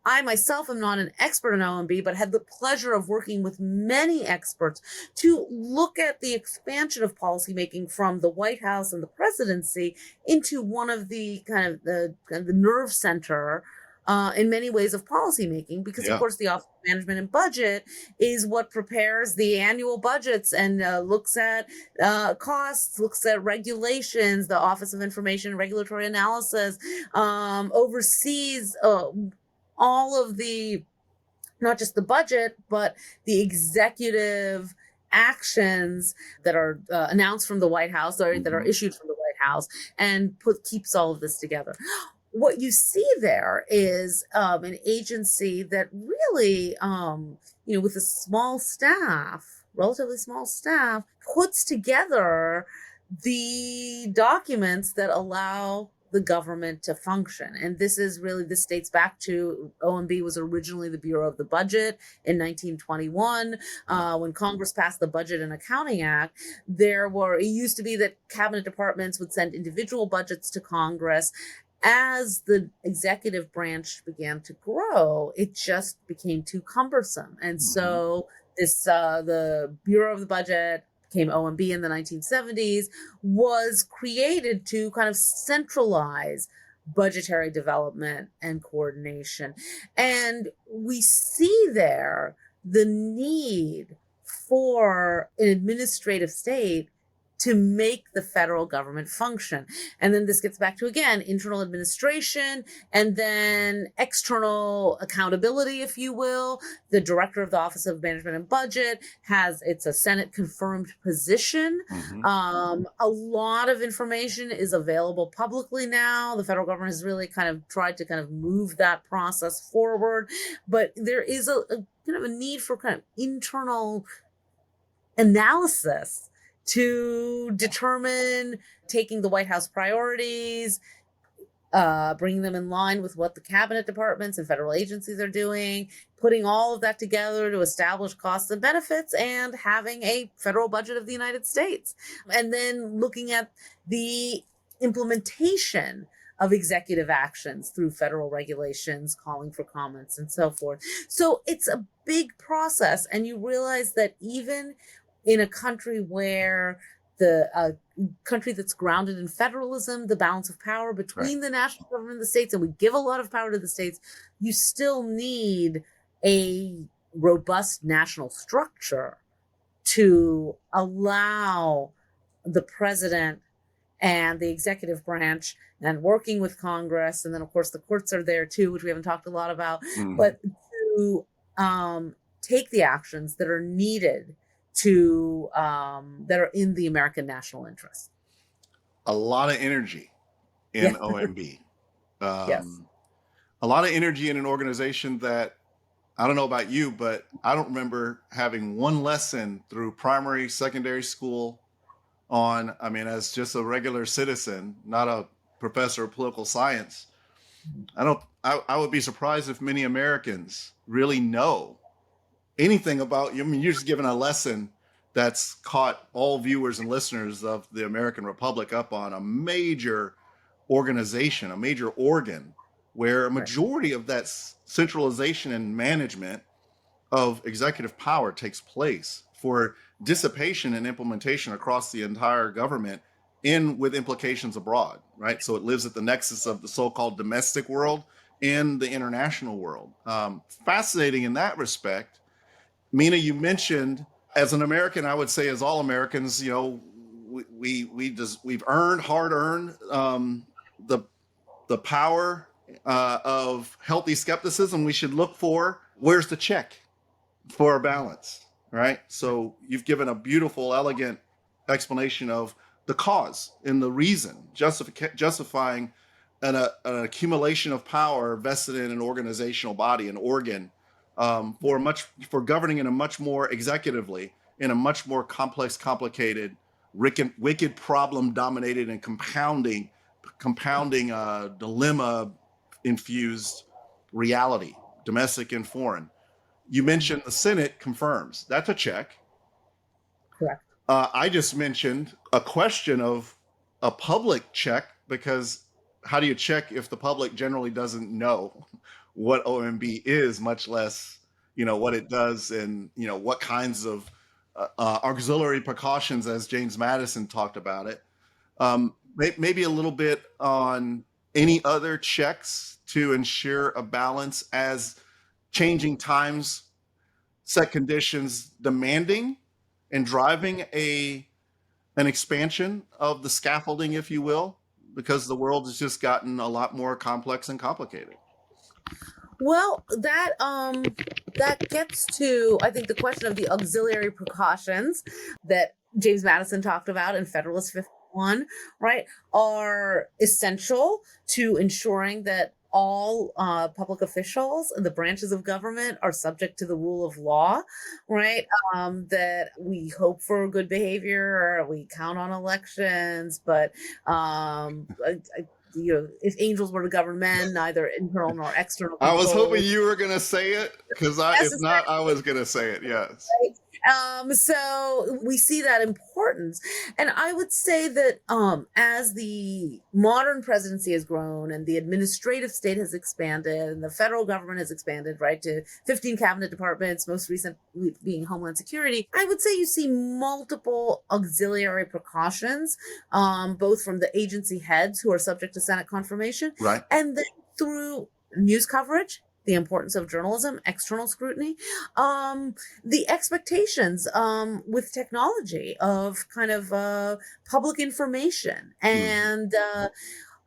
I myself am not an expert in OMB, but had the pleasure of working with many experts to look at the expansion of policymaking from the White House and the presidency into one of the kind of the nerve center in many ways of policymaking, because of course the Office of Management and Budget is what prepares the annual budgets and looks at costs, looks at regulations. The Office of Information and Regulatory Analysis oversees all of the, not just the budget, but the executive actions that are announced from the White House or that are issued from the White House, and keeps all of this together. What you see there is an agency that really, with a small staff, relatively small staff, puts together the documents that allow the government to function. And this dates back to OMB was originally the Bureau of the Budget in 1921. When Congress passed the Budget and Accounting Act, it used to be that cabinet departments would send individual budgets to Congress. As the executive branch began to grow, it just became too cumbersome. And so the Bureau of the Budget, became OMB in the 1970s, was created to kind of centralize budgetary development and coordination. And we see there the need for an administrative state to make the federal government function. And then this gets back to, again, internal administration and then external accountability, if you will. The director of the Office of Management and Budget it's a Senate confirmed position. A lot of information is available publicly now. The federal government has really kind of tried to kind of move that process forward. But there is a kind of a need for kind of internal analysis to determine, taking the White House priorities, bringing them in line with what the cabinet departments and federal agencies are doing, putting all of that together to establish costs and benefits, and having a federal budget of the United States. And then looking at the implementation of executive actions through federal regulations, calling for comments and so forth. So it's a big process. And you realize that even in a country where country that's grounded in federalism, the balance of power between the national government and the states, and we give a lot of power to the states, you still need a robust national structure to allow the president and the executive branch, and working with Congress, and then of course the courts are there too, which we haven't talked a lot about, but to take the actions that are needed that are in the American national interest. A lot of energy in OMB. Yes. A lot of energy in an organization that, I don't know about you, but I don't remember having one lesson through primary, secondary school as just a regular citizen, not a professor of political science. I would be surprised if many Americans really know anything about you. I mean, you're just giving a lesson that's caught all viewers and listeners of the American Republic up on a major organization, a major organ, where a majority of that centralization and management of executive power takes place for dissipation and implementation across the entire government, with implications abroad, right? So it lives at the nexus of the so-called domestic world and the international world. Fascinating in that respect. Meena, you mentioned, as an American, I would say as all Americans, we've hard earned the power of healthy skepticism. We should look for, where's the check for a balance, right? So you've given a beautiful, elegant explanation of the cause and the reason, justifying an accumulation of power vested in an organizational body, an organ, for governing in a much more executively, in a much more complex, complicated, wicked problem dominated and compounding dilemma infused reality, domestic and foreign. You mentioned the Senate confirms. That's a check. I just mentioned a question of a public check, because how do you check if the public generally doesn't know what OMB is, much less, what it does, and, what kinds of auxiliary precautions, as James Madison talked about it. Maybe a little bit on any other checks to ensure a balance as changing times set conditions demanding and driving an expansion of the scaffolding, if you will, because the world has just gotten a lot more complex and complicated. Well, that gets to, I think, the question of the auxiliary precautions that James Madison talked about in Federalist 51, right, are essential to ensuring that all public officials and the branches of government are subject to the rule of law, right? That we hope for good behavior, we count on elections, but if angels were to govern men, neither internal nor external control. I was hoping you were going to say it, because if not, I was going to say it. Yes. Right? So we see that importance. And I would say that as the modern presidency has grown and the administrative state has expanded and the federal government has expanded, right, to 15 cabinet departments, most recent being Homeland Security, I would say you see multiple auxiliary precautions, both from the agency heads who are subject to Senate confirmation, right, and then through news coverage, the importance of journalism, external scrutiny, the expectations with technology of kind of public information. And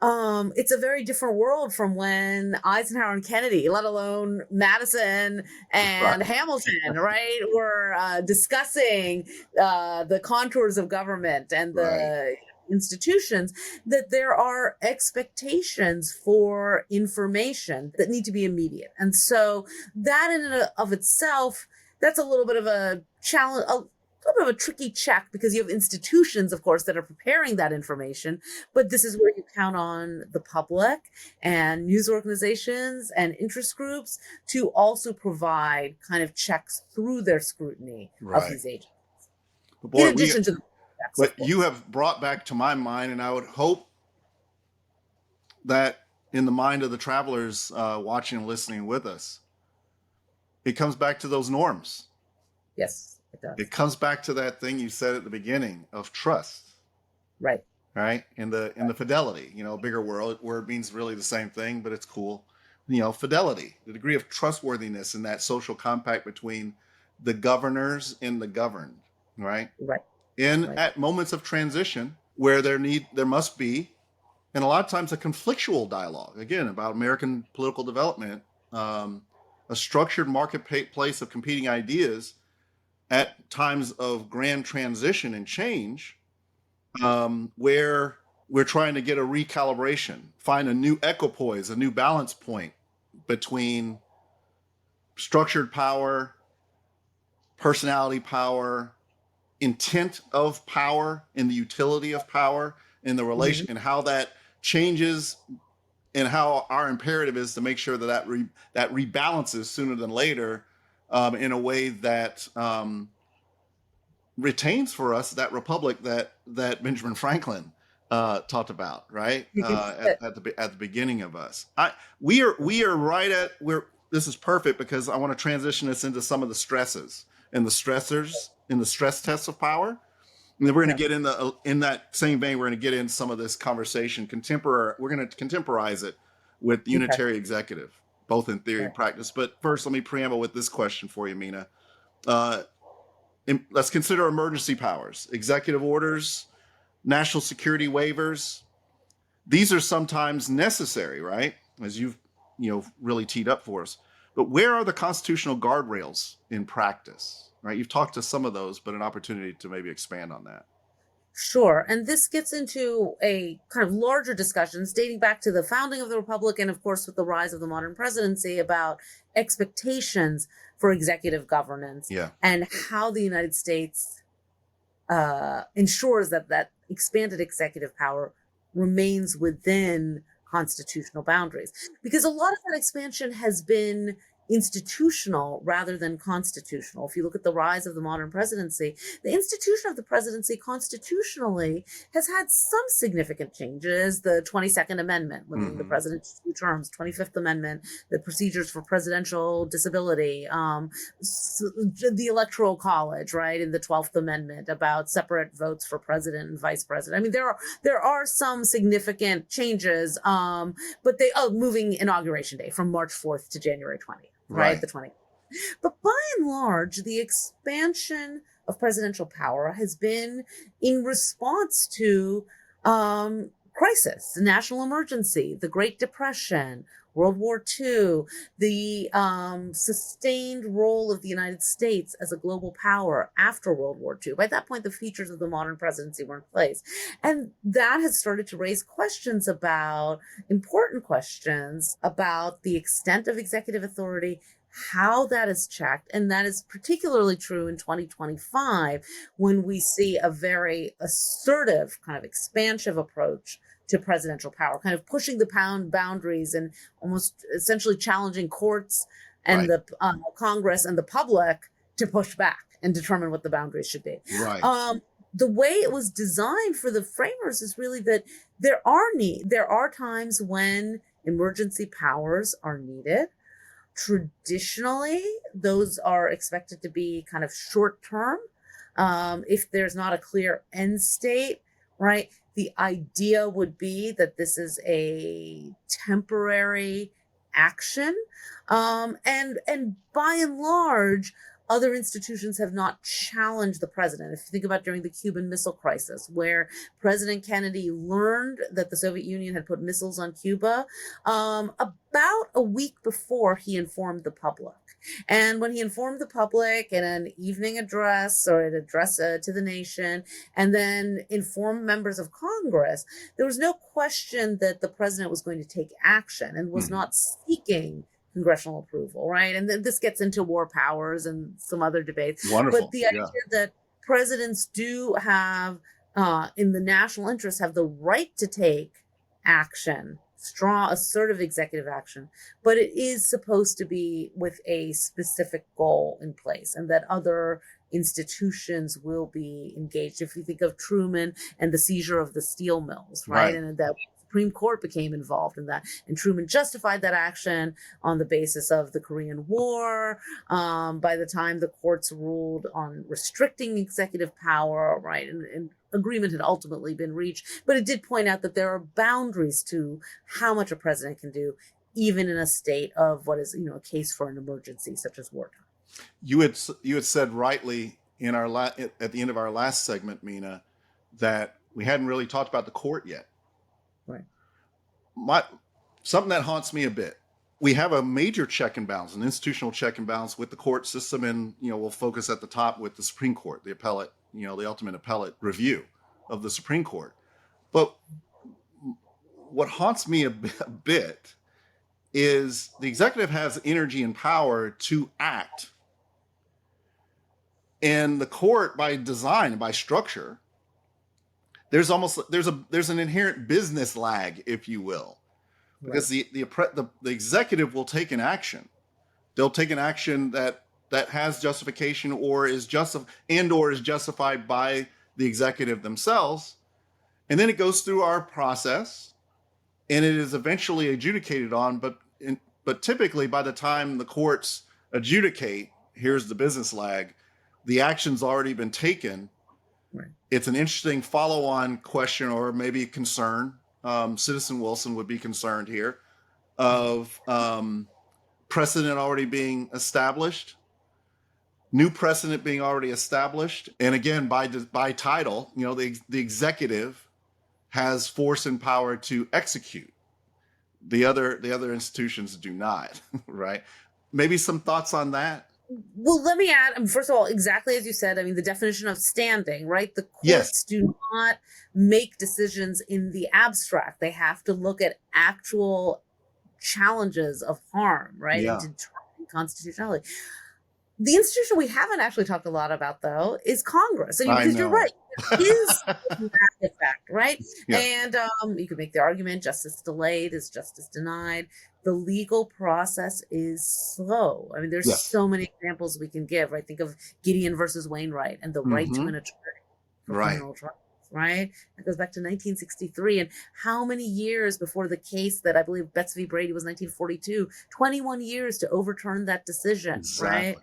it's a very different world from when Eisenhower and Kennedy, let alone Madison and Hamilton, right, were discussing the contours of government and the institutions, that there are expectations for information that need to be immediate. And so that in and of itself, that's a little bit of a challenge, a little bit of a tricky check, because you have institutions, of course, that are preparing that information. But this is where you count on the public and news organizations and interest groups to also provide kind of checks through their scrutiny of these agents. Boy, in addition to the but you have brought back to my mind, and I would hope that in the mind of the travelers watching and listening with us, it comes back to those norms. Yes, it does. It comes back to that thing you said at the beginning of trust. Right. Right. In the fidelity, bigger word means really the same thing, but it's cool. Fidelity, the degree of trustworthiness in that social compact between the governors and the governed. Right. Right. At moments of transition where there must be, and a lot of times, a conflictual dialogue, again, about American political development, a structured marketplace of competing ideas at times of grand transition and change, where we're trying to get a recalibration, find a new equipoise, a new balance point between structured power, personality power, intent of power, and the utility of power, and the relation, and how that changes, and how our imperative is to make sure that rebalances sooner than later, in a way that retains for us that republic that Benjamin Franklin talked about, right, at the beginning of us. We are right at where this is perfect, because I want to transition us into some of the stresses and the stressors in the stress tests of power. And then we're going to get in that same vein. We're going to get in some of this conversation we're going to contemporize it with unitary executive, both in theory and practice. But first, let me preamble with this question for you, Meena. Let's consider emergency powers, executive orders, national security waivers. These are sometimes necessary, right? As you've really teed up for us. But where are the constitutional guardrails in practice? Right, you've talked to some of those, but an opportunity to maybe expand on that. Sure. And this gets into a kind of larger discussions dating back to the founding of the Republic, and of course with the rise of the modern presidency, about expectations for executive governance, and how the United States ensures that expanded executive power remains within constitutional boundaries. Because a lot of that expansion has been institutional rather than constitutional. If you look at the rise of the modern presidency, the institution of the presidency constitutionally has had some significant changes. The 22nd Amendment, limiting the president to 2 terms, 25th Amendment, the procedures for presidential disability, the Electoral College, right, in the 12th Amendment about separate votes for president and vice president. I mean, there are some significant changes, but moving inauguration day from March 4th to January 20th. Right, the 20th. But by and large, the expansion of presidential power has been in response to crisis, the national emergency, the Great Depression, World War II, the sustained role of the United States as a global power after World War II. By that point, the features of the modern presidency were in place. And that has started to raise important questions about the extent of executive authority, how that is checked. And that is particularly true in 2025, when we see a very assertive, kind of expansive approach to presidential power, kind of pushing the boundaries and almost essentially challenging courts and the Congress and the public to push back and determine what the boundaries should be. Right. The way it was designed for the framers is really that there are times when emergency powers are needed. Traditionally, those are expected to be kind of short term. If there's not a clear end state, right? The idea would be that this is a temporary action. And by and large, other institutions have not challenged the president. If you think about during the Cuban Missile Crisis, where President Kennedy learned that the Soviet Union had put missiles on Cuba, about a week before he informed the public. And when he informed the public in an evening address or an address to the nation, and then informed members of Congress, there was no question that the president was going to take action and was not seeking congressional approval, right? And then this gets into war powers and some other debates. Wonderful. But the idea that presidents do have, in the national interest, have the right to take action, strong, assertive executive action, but it is supposed to be with a specific goal in place, and that other institutions will be engaged. If you think of Truman and the seizure of the steel mills, right? And that Supreme Court became involved in that, and Truman justified that action on the basis of the Korean War. By the time the courts ruled on restricting executive power, right, and agreement had ultimately been reached, but it did point out that there are boundaries to how much a president can do, even in a state of what is, a case for an emergency such as wartime. You had said rightly in our at the end of our last segment, Meena, that we hadn't really talked about the court yet. Right. Something that haunts me a bit. We have a major check and balance, an institutional check and balance with the court system, and we'll focus at the top with the Supreme Court, the appellate, the ultimate appellate review of the Supreme Court. But what haunts me a bit is the executive has energy and power to act, and the court, by design, by structure, there's an inherent business lag, if you will, because the executive will take an action. They'll take an action that has justification or is justified by the executive themselves, and then it goes through our process, and it is eventually adjudicated on. But typically, by the time the courts adjudicate, here's the business lag, the action's already been taken. Right. It's an interesting follow-on question, or maybe concern. Citizen Wilson would be concerned here of precedent already being established, new precedent being already established, and again, by title, the executive has force and power to execute. The other institutions do not, right? Maybe some thoughts on that. Well, let me add, first of all, exactly as you said, the definition of standing, right? The courts do not make decisions in the abstract. They have to look at actual challenges of harm, right? Yeah. And determine constitutionality. The institution we haven't actually talked a lot about, though, is Congress. And because you're right, it is a massive fact, right? Yeah. And you could make the argument justice delayed is justice denied. the legal process is slow. I mean, there's Yes. so many examples we can give. Right? Think of Gideon versus Wainwright and the right to an attorney for Right. criminal trials. Right? That goes back to 1963. And how many years before the case that I believe Betts v. Brady was 1942? 21 years to overturn that decision. Exactly. Right?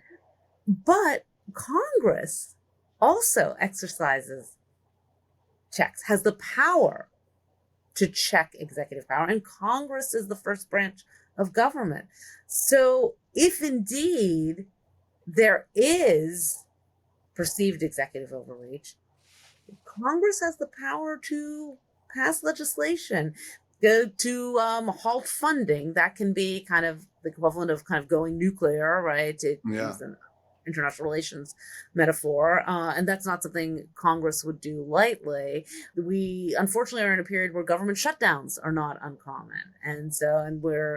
But Congress also exercises checks, has the power to check executive power, and Congress is the first branch of government. So if indeed there is perceived executive overreach, Congress has the power to pass legislation, to halt funding. That can be kind of the equivalent of kind of going nuclear, right? To use an international relations metaphor. And that's not something Congress would do lightly. We unfortunately are in a period where government shutdowns are not uncommon. And so,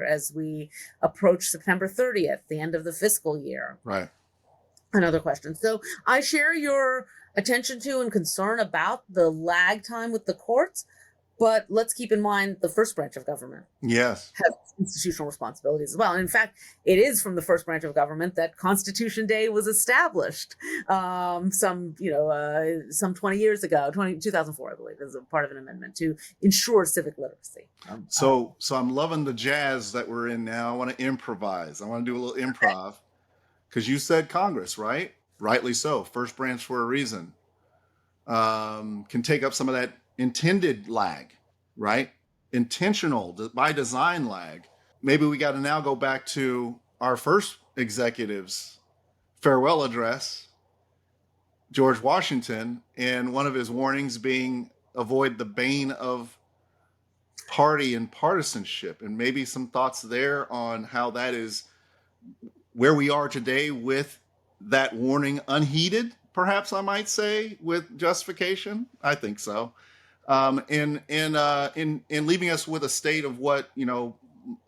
as we approach September 30th, the end of the fiscal year. Right. Another question. So I share your attention to and concern about the lag time with the courts, but let's keep in mind the first branch of government Yes. has institutional responsibilities as well. And in fact, it is from the first branch of government that Constitution Day was established some 20 years ago, 2004, I believe, as a part of an amendment to ensure civic literacy. So I'm loving the jazz that we're in now. I want to improvise. I want to do a little improv because you said Congress, right? Rightly so. First branch for a reason. Can take up some of that intended lag, right? Intentional by design lag. Maybe we got to now go back to our first executive's farewell address, George Washington, and one of his warnings being avoid the bane of party and partisanship, and maybe some thoughts there on how that is where we are today with that warning unheeded, perhaps I might say, with justification. I think so. In leaving us with a state of what,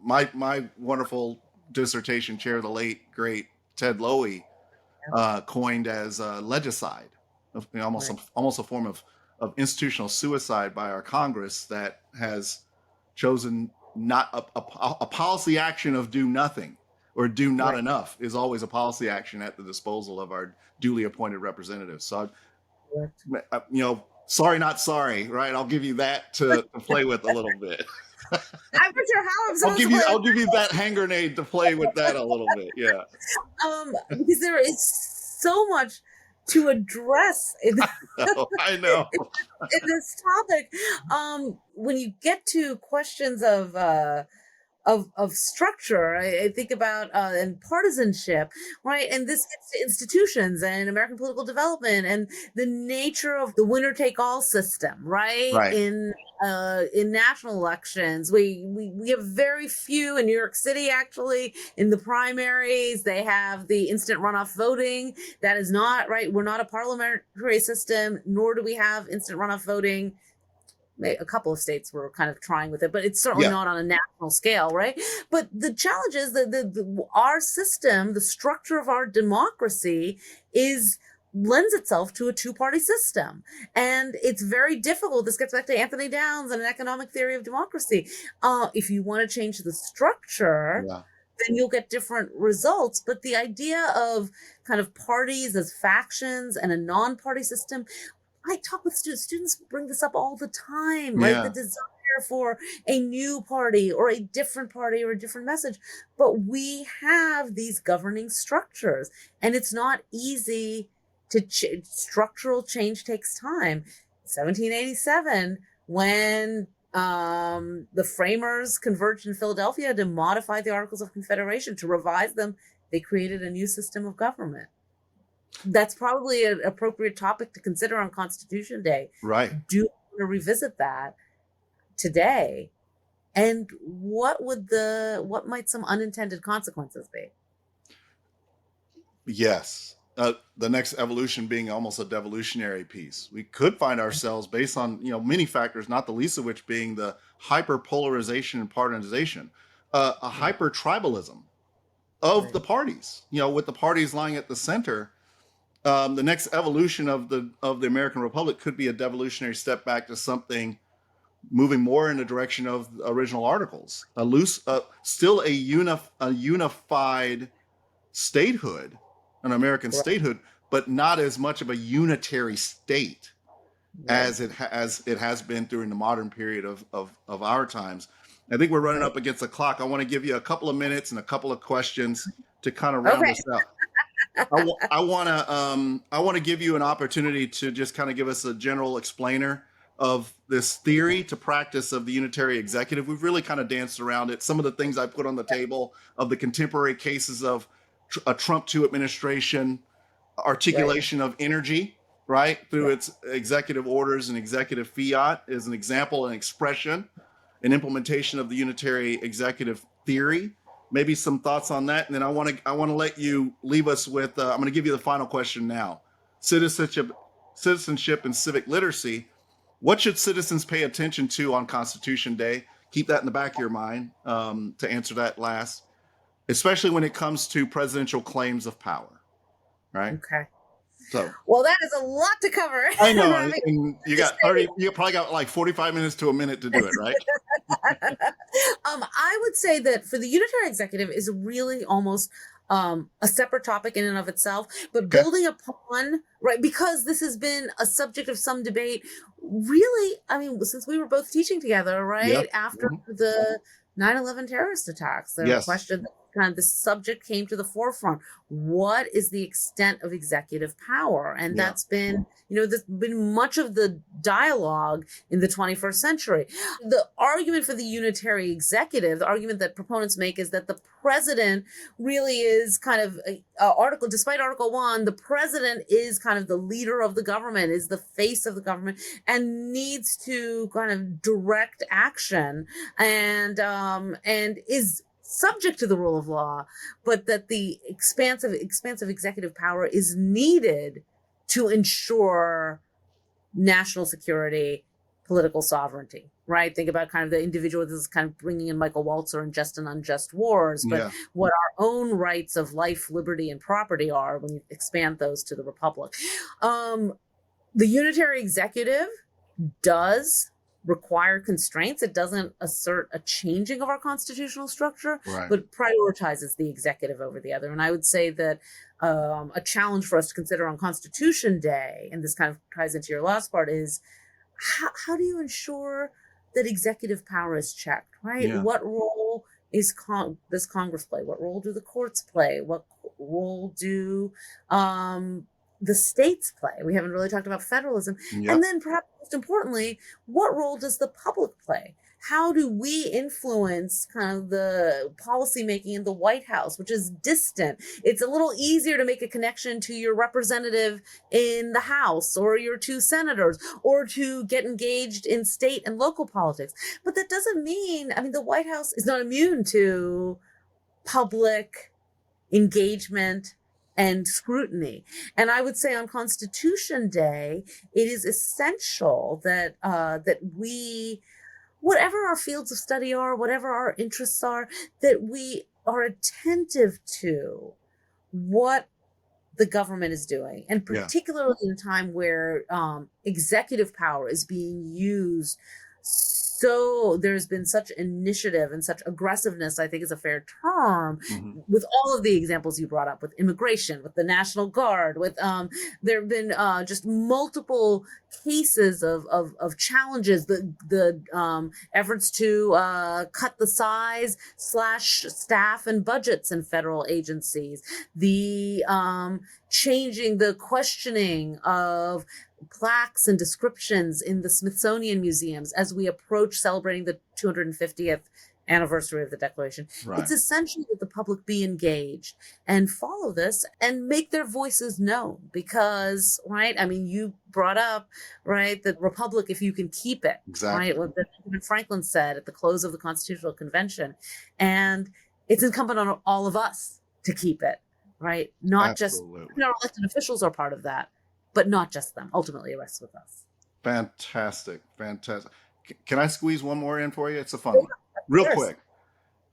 my wonderful dissertation chair, the late, great Ted Lowy, coined as legicide, almost a form of institutional suicide by our Congress that has chosen not a policy action of do nothing or do not enough is always a policy action at the disposal of our duly appointed representatives. So, sorry, not sorry, right? I'll give you that to play with a little bit. I'm not sure how I'll give you that hand grenade to play with that a little bit. Yeah. Because there is so much to address I know. in this topic. When you get to questions of structure, I think about and partisanship, right? And this gets to institutions and American political development and the nature of the winner take all system, right? In national elections, we have very few in New York City. Actually, in the primaries, they have the instant runoff voting. That is not right. We're not a parliamentary system, nor do we have instant runoff voting. A couple of states were kind of trying with it, but it's certainly not on a national scale, right? But the challenge is that our system, the structure of our democracy lends itself to a two-party system. And it's very difficult. This gets back to Anthony Downs and an economic theory of democracy. If you want to change the structure, then you'll get different results. But the idea of kind of parties as factions and a non-party system, I talk with students bring this up all the time, right? The desire for a new party or a different message. But we have these governing structures, and it's not easy to structural change takes time. 1787, when the framers converged in Philadelphia to modify the Articles of Confederation, to revise them, they created a new system of government. That's probably an appropriate topic to consider on Constitution Day. Right. Do you want to revisit that today? And what might some unintended consequences be? Yes. The next evolution being almost a devolutionary piece. We could find ourselves based on, many factors, not the least of which being the hyperpolarization and partisanization, a hyper tribalism of the parties, with the parties lying at the center. The next evolution of the American Republic could be a devolutionary step back to something moving more in the direction of original articles, still a unified statehood, an American Right. statehood, but not as much of a unitary state as it has been during the modern period of our times. I think we're running up against the clock. I want to give you a couple of minutes and a couple of questions to kind of round Okay. us out. I want to give you an opportunity to just kind of give us a general explainer of this theory to practice of the unitary executive. We've really kind of danced around it. Some of the things I put on the table of the contemporary cases of a Trump 2 administration, articulation of energy, right, through its executive orders and executive fiat is an example, an expression, an implementation of the unitary executive theory. Maybe some thoughts on that, and then I want to let you leave us with. I'm going to give you the final question now: citizenship, and civic literacy. What should citizens pay attention to on Constitution Day? Keep that in the back of your mind to answer that last, especially when it comes to presidential claims of power. Right. Okay. So, well, that is a lot to cover. I know, and you got 30. You probably got like 45 minutes to a minute to do it, right? I would say that for the unitary executive is really almost a separate topic in and of itself, but building upon, right, because this has been a subject of some debate, really, I mean, since we were both teaching together, right, after the 9/11 terrorist attacks, the question, kind of the subject came to the forefront. What is the extent of executive power? And that's been, there's been much of the dialogue in the 21st century. The argument for the unitary executive, the argument that proponents make is that the president really is kind of despite Article 1, the president is kind of the leader of the government, is the face of the government, and needs to kind of direct action and is subject to the rule of law, but that the expansive executive power is needed to ensure national security, political sovereignty, right? Think about kind of the individual, this is kind of bringing in Michael Walzer and Just and Unjust Wars, but what our own rights of life, liberty, and property are when you expand those to the Republic. The unitary executive does require constraints. It doesn't assert a changing of our constitutional structure, but prioritizes the executive over the other. And I would say that a challenge for us to consider on Constitution Day, and this kind of ties into your last part, is how do you ensure that executive power is checked, right? What role does Congress play? What role do the courts play? What role do the states play? We haven't really talked about federalism. And then perhaps most importantly, what role does the public play? How do we influence kind of the policymaking in the White House, which is distant? It's a little easier to make a connection to your representative in the House or your 2 senators, or to get engaged in state and local politics. But that doesn't mean, the White House is not immune to public engagement and scrutiny. And I would say on Constitution Day, it is essential that we, whatever our fields of study are, whatever our interests are, that we are attentive to what the government is doing. And particularly in a time where executive power is being used, so there's been such initiative and such aggressiveness, I think is a fair term, with all of the examples you brought up, with immigration, with the National Guard, with there have been just multiple cases of challenges, the efforts to cut the size / staff and budgets in federal agencies, the changing, the questioning of plaques and descriptions in the Smithsonian museums as we approach celebrating the 250th anniversary of the Declaration. It's essential that the public be engaged and follow this and make their voices known, because, you brought up, the Republic, if you can keep it, right? What Benjamin Franklin said at the close of the Constitutional Convention. And it's incumbent on all of us to keep it, right? Not just our elected officials are part of that, but not just them. Ultimately, it rests with us. Fantastic. Can I squeeze one more in for you? It's a fun one. Real quick.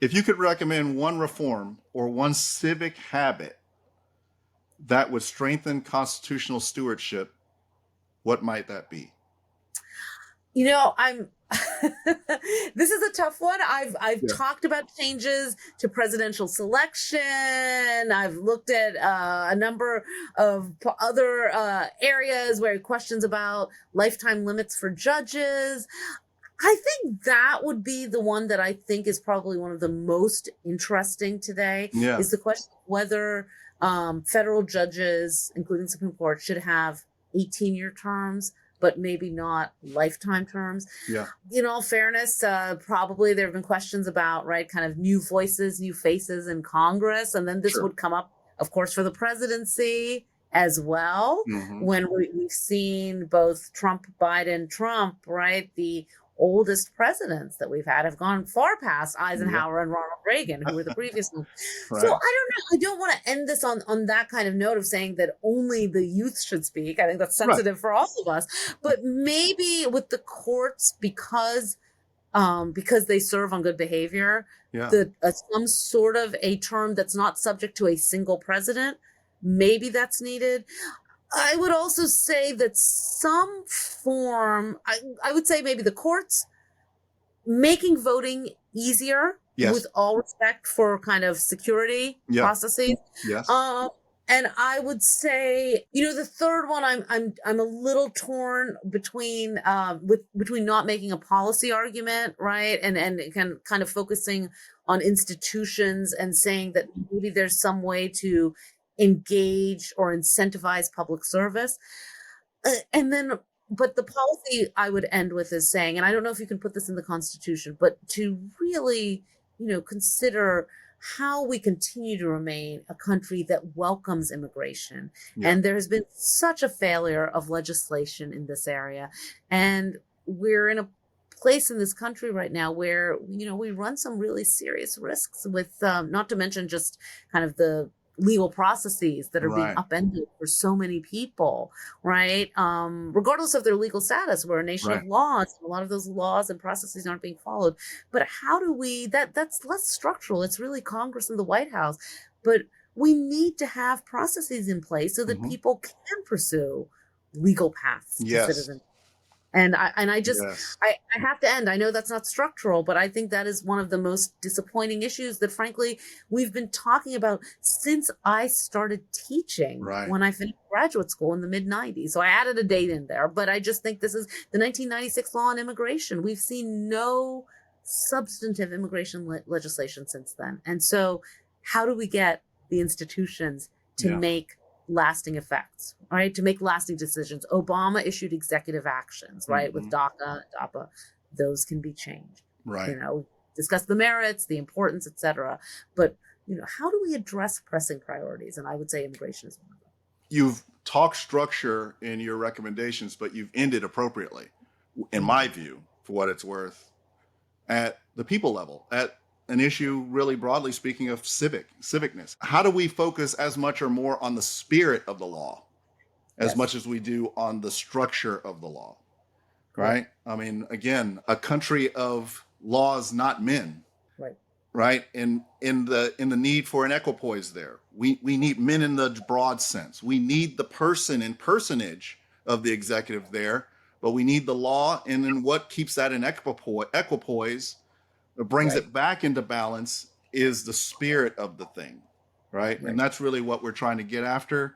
If you could recommend one reform or one civic habit that would strengthen constitutional stewardship, what might that be? I'm this is a tough one. I've Yeah. talked about changes to presidential selection. I've looked at a number of other areas where questions about lifetime limits for judges. I think that would be the one that I think is probably one of the most interesting today, Yeah. is the question of whether federal judges, including Supreme Court, should have 18-year terms, but maybe not lifetime terms. Yeah. In all fairness, probably there have been questions about, right, kind of new voices, new faces in Congress. And then this Sure. would come up, of course, for the presidency as well, when we've seen both Trump, right, the oldest presidents that we've had have gone far past Eisenhower and Ronald Reagan, who were the previous ones. Right. So I don't know. I don't want to end this on that kind of note of saying that only the youth should speak. I think that's sensitive for all of us. But maybe with the courts, because they serve on good behavior, some sort of a term that's not subject to a single president, maybe that's needed. I would also say that some form, I would say maybe the courts making voting easier, with all respect for kind of security processes. Yes. And I would say, the third one, I'm a little torn between not making a policy argument, right, and kind of focusing on institutions and saying that maybe there's some way to engage or incentivize public service. But the policy I would end with is saying, and I don't know if you can put this in the Constitution, but to really, consider how we continue to remain a country that welcomes immigration. And there has been such a failure of legislation in this area. And we're in a place in this country right now where, we run some really serious risks with, not to mention just kind of the legal processes that are being upended for so many people, right? Regardless of their legal status, we're a nation of laws. A lot of those laws and processes aren't being followed. But how do we, that's less structural. It's really Congress and the White House. But we need to have processes in place so that people can pursue legal paths to citizenship. And I just, I have to end. I know that's not structural, but I think that is one of the most disappointing issues that, frankly, we've been talking about since I started teaching when I finished graduate school in the mid-90s. So I added a date in there, but I just think this is the 1996 law on immigration. We've seen no substantive immigration legislation since then. And so how do we get the institutions to make lasting effects, right? To make lasting decisions. Obama issued executive actions, right? With DACA, DAPA, those can be changed. Right. Discuss the merits, the importance, et cetera. But, how do we address pressing priorities? And I would say immigration is one of them. You've talked structure in your recommendations, but you've ended appropriately, in my view, for what it's worth, at the people level, at an issue really broadly speaking of civicness. How do we focus as much or more on the spirit of the law as much as we do on the structure of the law, right? I mean, again, a country of laws, not men, right? And in the need for an equipoise there, we need men in the broad sense. We need the person and personage of the executive there, but we need the law, and then what keeps that in equipoise, brings it back into balance, is the spirit of the thing, right? And that's really what we're trying to get after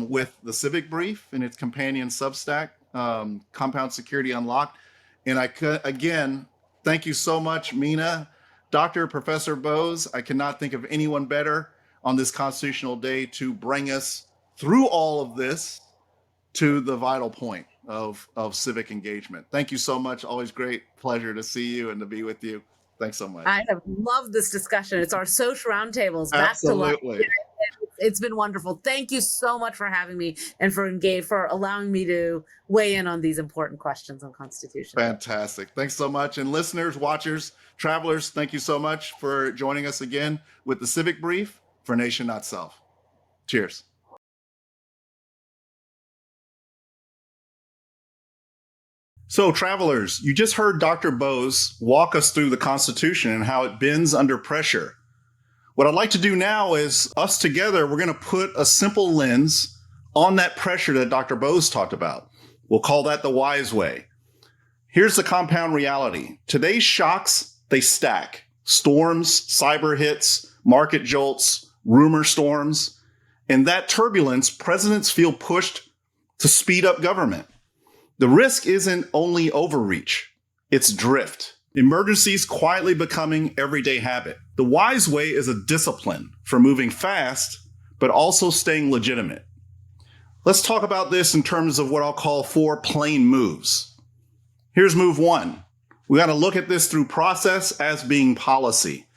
with the Civic Brief and its companion Substack, Compound Security Unlocked. And again, thank you so much, Meena. Dr. Professor Bose, I cannot think of anyone better on this Constitutional Day to bring us through all of this to the vital point of civic engagement. Thank you so much. Always great pleasure to see you and to be with you. Thanks so much. I have loved this discussion. It's our social roundtables. Absolutely. It's been wonderful. Thank you so much for having me and for allowing me to weigh in on these important questions on Constitution. Fantastic. Thanks so much. And listeners, watchers, travelers, thank you so much for joining us again with the Civic Brief for Nation Not Self. Cheers. So, travelers, you just heard Dr. Bose walk us through the Constitution and how it bends under pressure. What I'd like to do now is us together, we're going to put a simple lens on that pressure that Dr. Bose talked about. We'll call that the wise way. Here's the compound reality. Today's shocks, they stack. Storms, cyber hits, market jolts, rumor storms. In that turbulence, presidents feel pushed to speed up government. The risk isn't only overreach, it's drift. Emergencies quietly becoming everyday habit. The wise way is a discipline for moving fast, but also staying legitimate. Let's talk about this in terms of what I'll call 4 plain moves. Here's move 1. We got to look at this through process as being policy.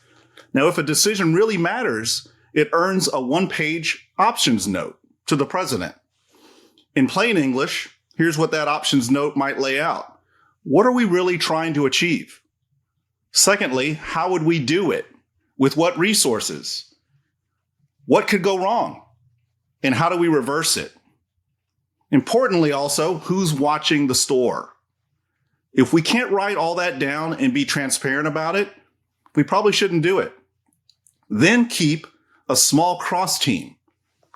Now, if a decision really matters, it earns a 1-page options note to the president. In plain English, here's what that options note might lay out. What are we really trying to achieve? Secondly, how would we do it? With what resources? What could go wrong? And how do we reverse it? Importantly also, who's watching the store? If we can't write all that down and be transparent about it, we probably shouldn't do it. Then keep a small cross team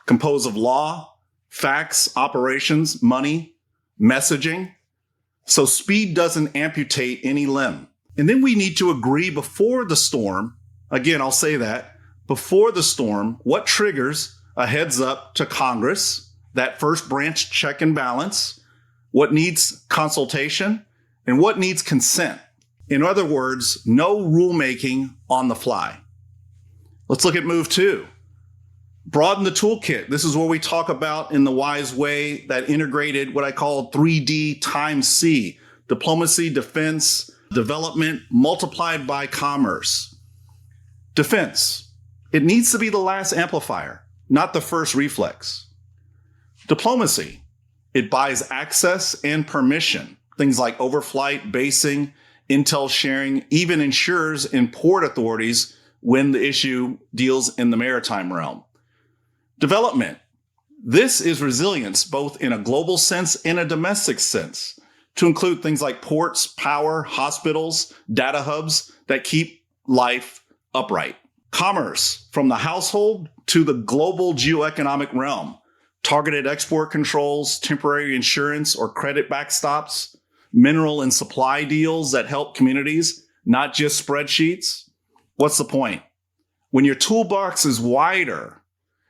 composed of law, facts, operations, money, messaging, so speed doesn't amputate any limb. And then we need to agree before the storm, again, I'll say that, before the storm, what triggers a heads up to Congress, that first branch check and balance, what needs consultation, and what needs consent. In other words, no rulemaking on the fly. Let's look at move 2. Broaden the toolkit. This is where we talk about in the wise way that integrated what I call 3D times C, diplomacy, defense, development multiplied by commerce. Defense. It needs to be the last amplifier, not the first reflex. Diplomacy. It buys access and permission. Things like overflight, basing, intel sharing, even ensures in port authorities when the issue deals in the maritime realm. Development. This is resilience, both in a global sense and a domestic sense, to include things like ports, power, hospitals, data hubs that keep life upright. Commerce, from the household to the global geoeconomic realm. Targeted export controls, temporary insurance or credit backstops, mineral and supply deals that help communities, not just spreadsheets. What's the point? When your toolbox is wider,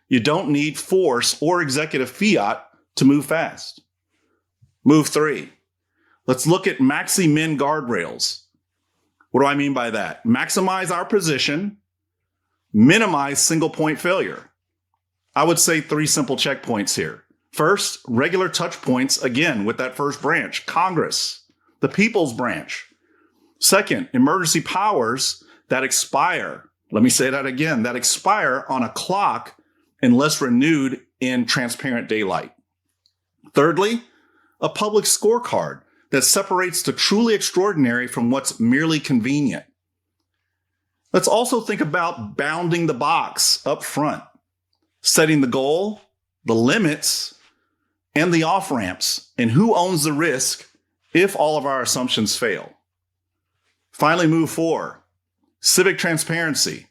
you don't need force or executive fiat to move fast. Move 3. Let's look at maxi-min guardrails. What do I mean by that? Maximize our position, minimize single point failure. I would say 3 simple checkpoints here. First, regular touch points, again, with that first branch, Congress, the people's branch. Second, emergency powers that expire. Let me say that again, that expire on a clock unless renewed in transparent daylight. Thirdly, a public scorecard that separates the truly extraordinary from what's merely convenient. Let's also think about bounding the box up front, setting the goal, the limits, and the off-ramps, and who owns the risk if all of our assumptions fail. Finally, move 4, civic transparency,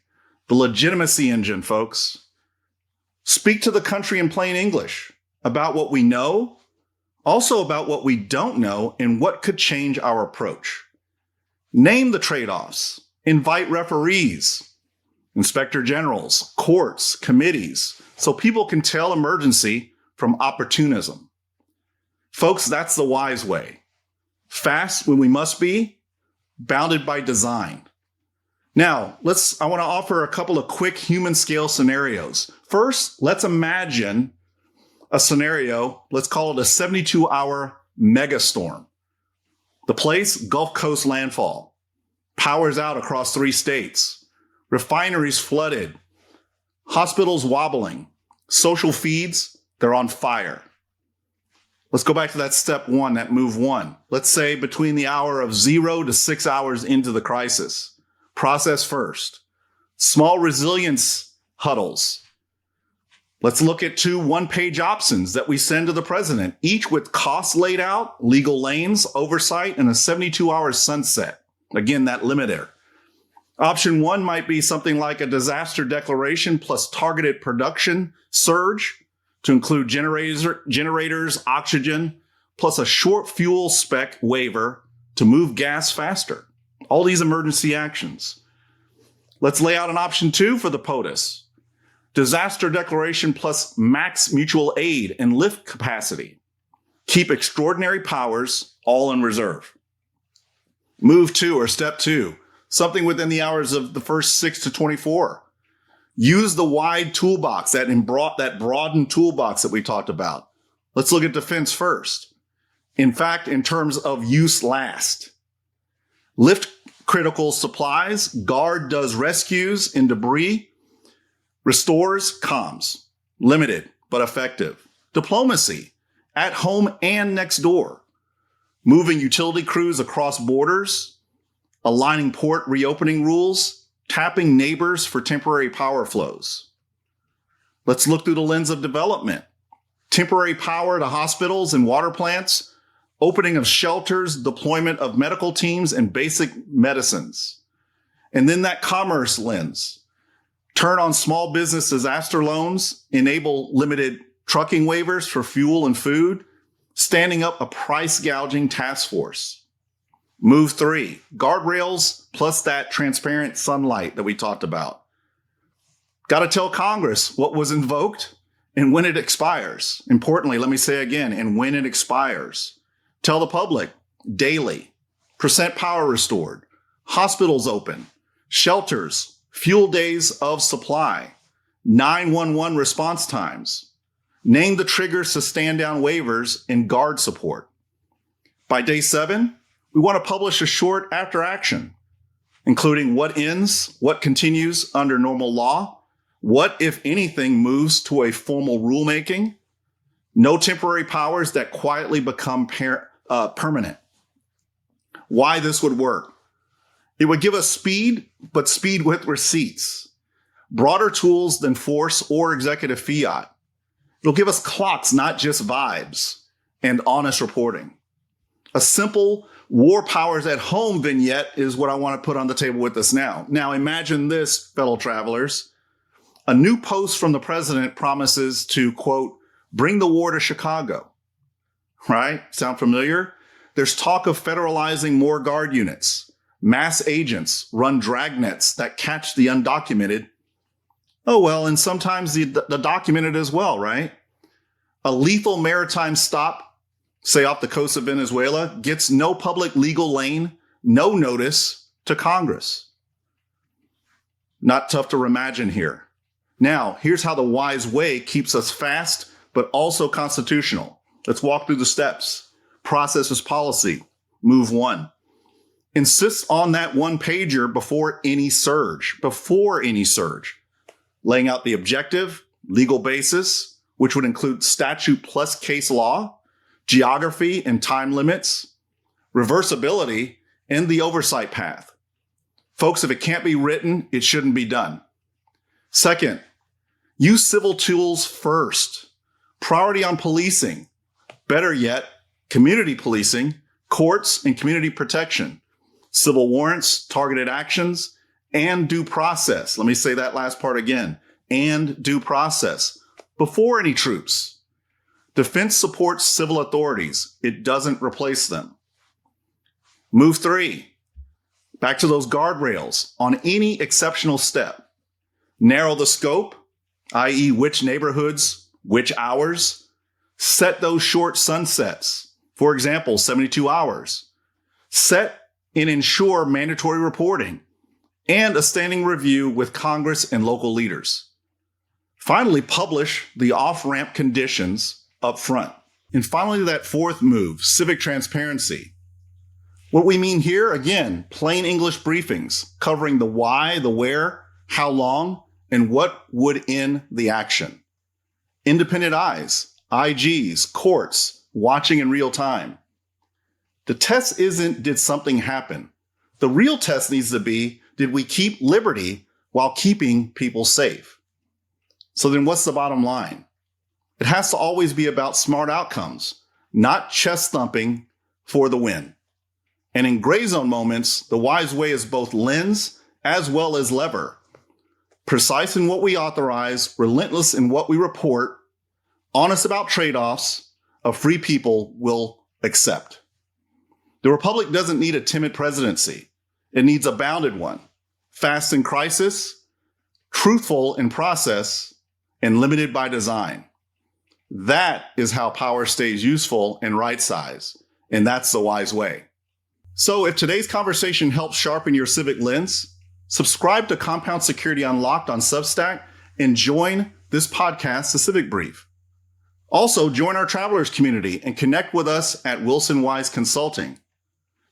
the legitimacy engine, folks. Speak to the country in plain English about what we know, also about what we don't know, and what could change our approach. Name the trade-offs, invite referees, inspector generals, courts, committees, so people can tell emergency from opportunism. Folks, that's the wise way. Fast when we must be, bounded by design. Now, I want to offer a couple of quick human scale scenarios. First, let's imagine a scenario, let's call it a 72-hour megastorm. The place, Gulf Coast landfall. Power's out across 3 states. Refineries flooded. Hospitals wobbling. Social feeds, they're on fire. Let's go back to that step 1, that move 1. Let's say between the hour of 0 to 6 hours into the crisis. Process first. Small resilience huddles. Let's look at 2 1-page options that we send to the president, each with costs laid out, legal lanes, oversight, and a 72-hour sunset. Again, that limiter. Option 1 might be something like a disaster declaration plus targeted production surge to include generators, oxygen, plus a short fuel spec waiver to move gas faster. All these emergency actions. Let's lay out an option 2 for the POTUS. Disaster declaration plus max mutual aid and lift capacity. Keep extraordinary powers all in reserve. Move 2 or step 2, something within the hours of the first 6 to 24. Use the wide toolbox, that broadened toolbox that we talked about. Let's look at defense first. In fact, in terms of use last. Lift critical supplies, guard does rescues in debris, restores comms, limited but effective. Diplomacy, at home and next door. Moving utility crews across borders, aligning port reopening rules, tapping neighbors for temporary power flows. Let's look through the lens of development. Temporary power to hospitals and water plants, opening of shelters, deployment of medical teams and basic medicines. And then that commerce lens. Turn on small business disaster loans, enable limited trucking waivers for fuel and food, standing up a price gouging task force. Move 3, guardrails plus that transparent sunlight that we talked about. Got to tell Congress what was invoked and when it expires. Importantly, let me say again, and when it expires. Tell the public daily, percent power restored, hospitals open, shelters, fuel days of supply, 911 response times. Name the triggers to stand down waivers and guard support. By day 7, we want to publish a short after action, including what ends, what continues under normal law, what, if anything, moves to a formal rulemaking, no temporary powers that quietly become permanent. Why this would work. It would give us speed, but speed with receipts. Broader tools than force or executive fiat. It'll give us clocks, not just vibes, and honest reporting. A simple war powers at home vignette is what I want to put on the table with us now. Now imagine this, fellow travelers. A new post from the president promises to, quote, bring the war to Chicago. Right? Sound familiar? There's talk of federalizing more guard units. Mass agents run dragnets that catch the undocumented. Oh, well, and sometimes the documented as well, right? A lethal maritime stop, say off the coast of Venezuela, gets no public legal lane, no notice to Congress. Not tough to imagine here. Now, here's how the wise way keeps us fast, but also constitutional. Let's walk through the steps. Process is policy. Move 1. Insist on that one pager before any surge. Laying out the objective, legal basis, which would include statute plus case law, geography and time limits, reversibility, and the oversight path. Folks, if it can't be written, it shouldn't be done. Second, use civil tools first. Priority on policing. Better yet, community policing, courts, and community protection. Civil warrants, targeted actions, and due process. Let me say that last part again. And due process. Before any troops. Defense supports civil authorities. It doesn't replace them. Move 3. Back to those guardrails. On any exceptional step, narrow the scope, i.e. which neighborhoods, which hours. Set those short sunsets. For example, 72 hours. Set and ensure mandatory reporting and a standing review with Congress and local leaders. Finally, publish the off-ramp conditions up front. And finally, that 4th move, civic transparency. What we mean here, again, plain English briefings covering the why, the where, how long, and what would end the action. Independent eyes, IGs, courts, watching in real time. The test isn't, did something happen? The real test needs to be, did we keep liberty while keeping people safe? So then what's the bottom line? It has to always be about smart outcomes, not chest thumping for the win. And in gray zone moments, the wise way is both lens as well as lever. Precise in what we authorize, relentless in what we report, honest about trade-offs, a free people will accept. The Republic doesn't need a timid presidency. It needs a bounded one, fast in crisis, truthful in process, and limited by design. That is how power stays useful and right size, and that's the wise way. So if today's conversation helps sharpen your civic lens, subscribe to Compound Security Unlocked on Substack and join this podcast, The Civic Brief. Also, join our travelers community and connect with us at Wilson Wise Consulting.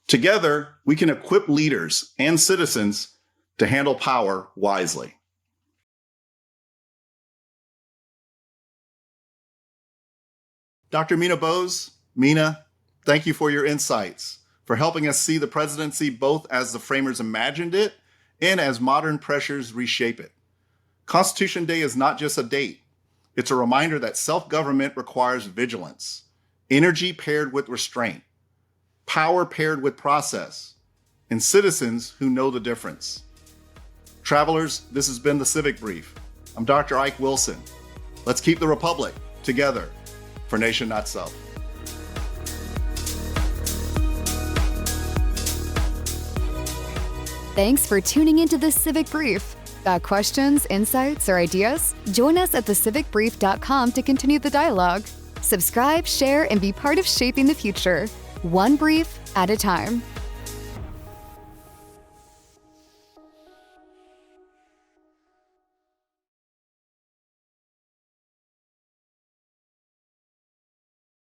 Together, we can equip leaders and citizens to handle power wisely. Dr. Meena Bose, Meena, thank you for your insights, for helping us see the presidency both as the framers imagined it and as modern pressures reshape it. Constitution Day is not just a date. It's a reminder that self-government requires vigilance, energy paired with restraint, power paired with process, and citizens who know the difference. Travelers, this has been the Civic Brief. I'm Dr. Ike Wilson. Let's keep the Republic together for Nation Not Self. Thanks for tuning into the Civic Brief. Got questions, insights, or ideas? Join us at thecivicbrief.com to continue the dialogue. Subscribe, share, and be part of shaping the future, one brief at a time.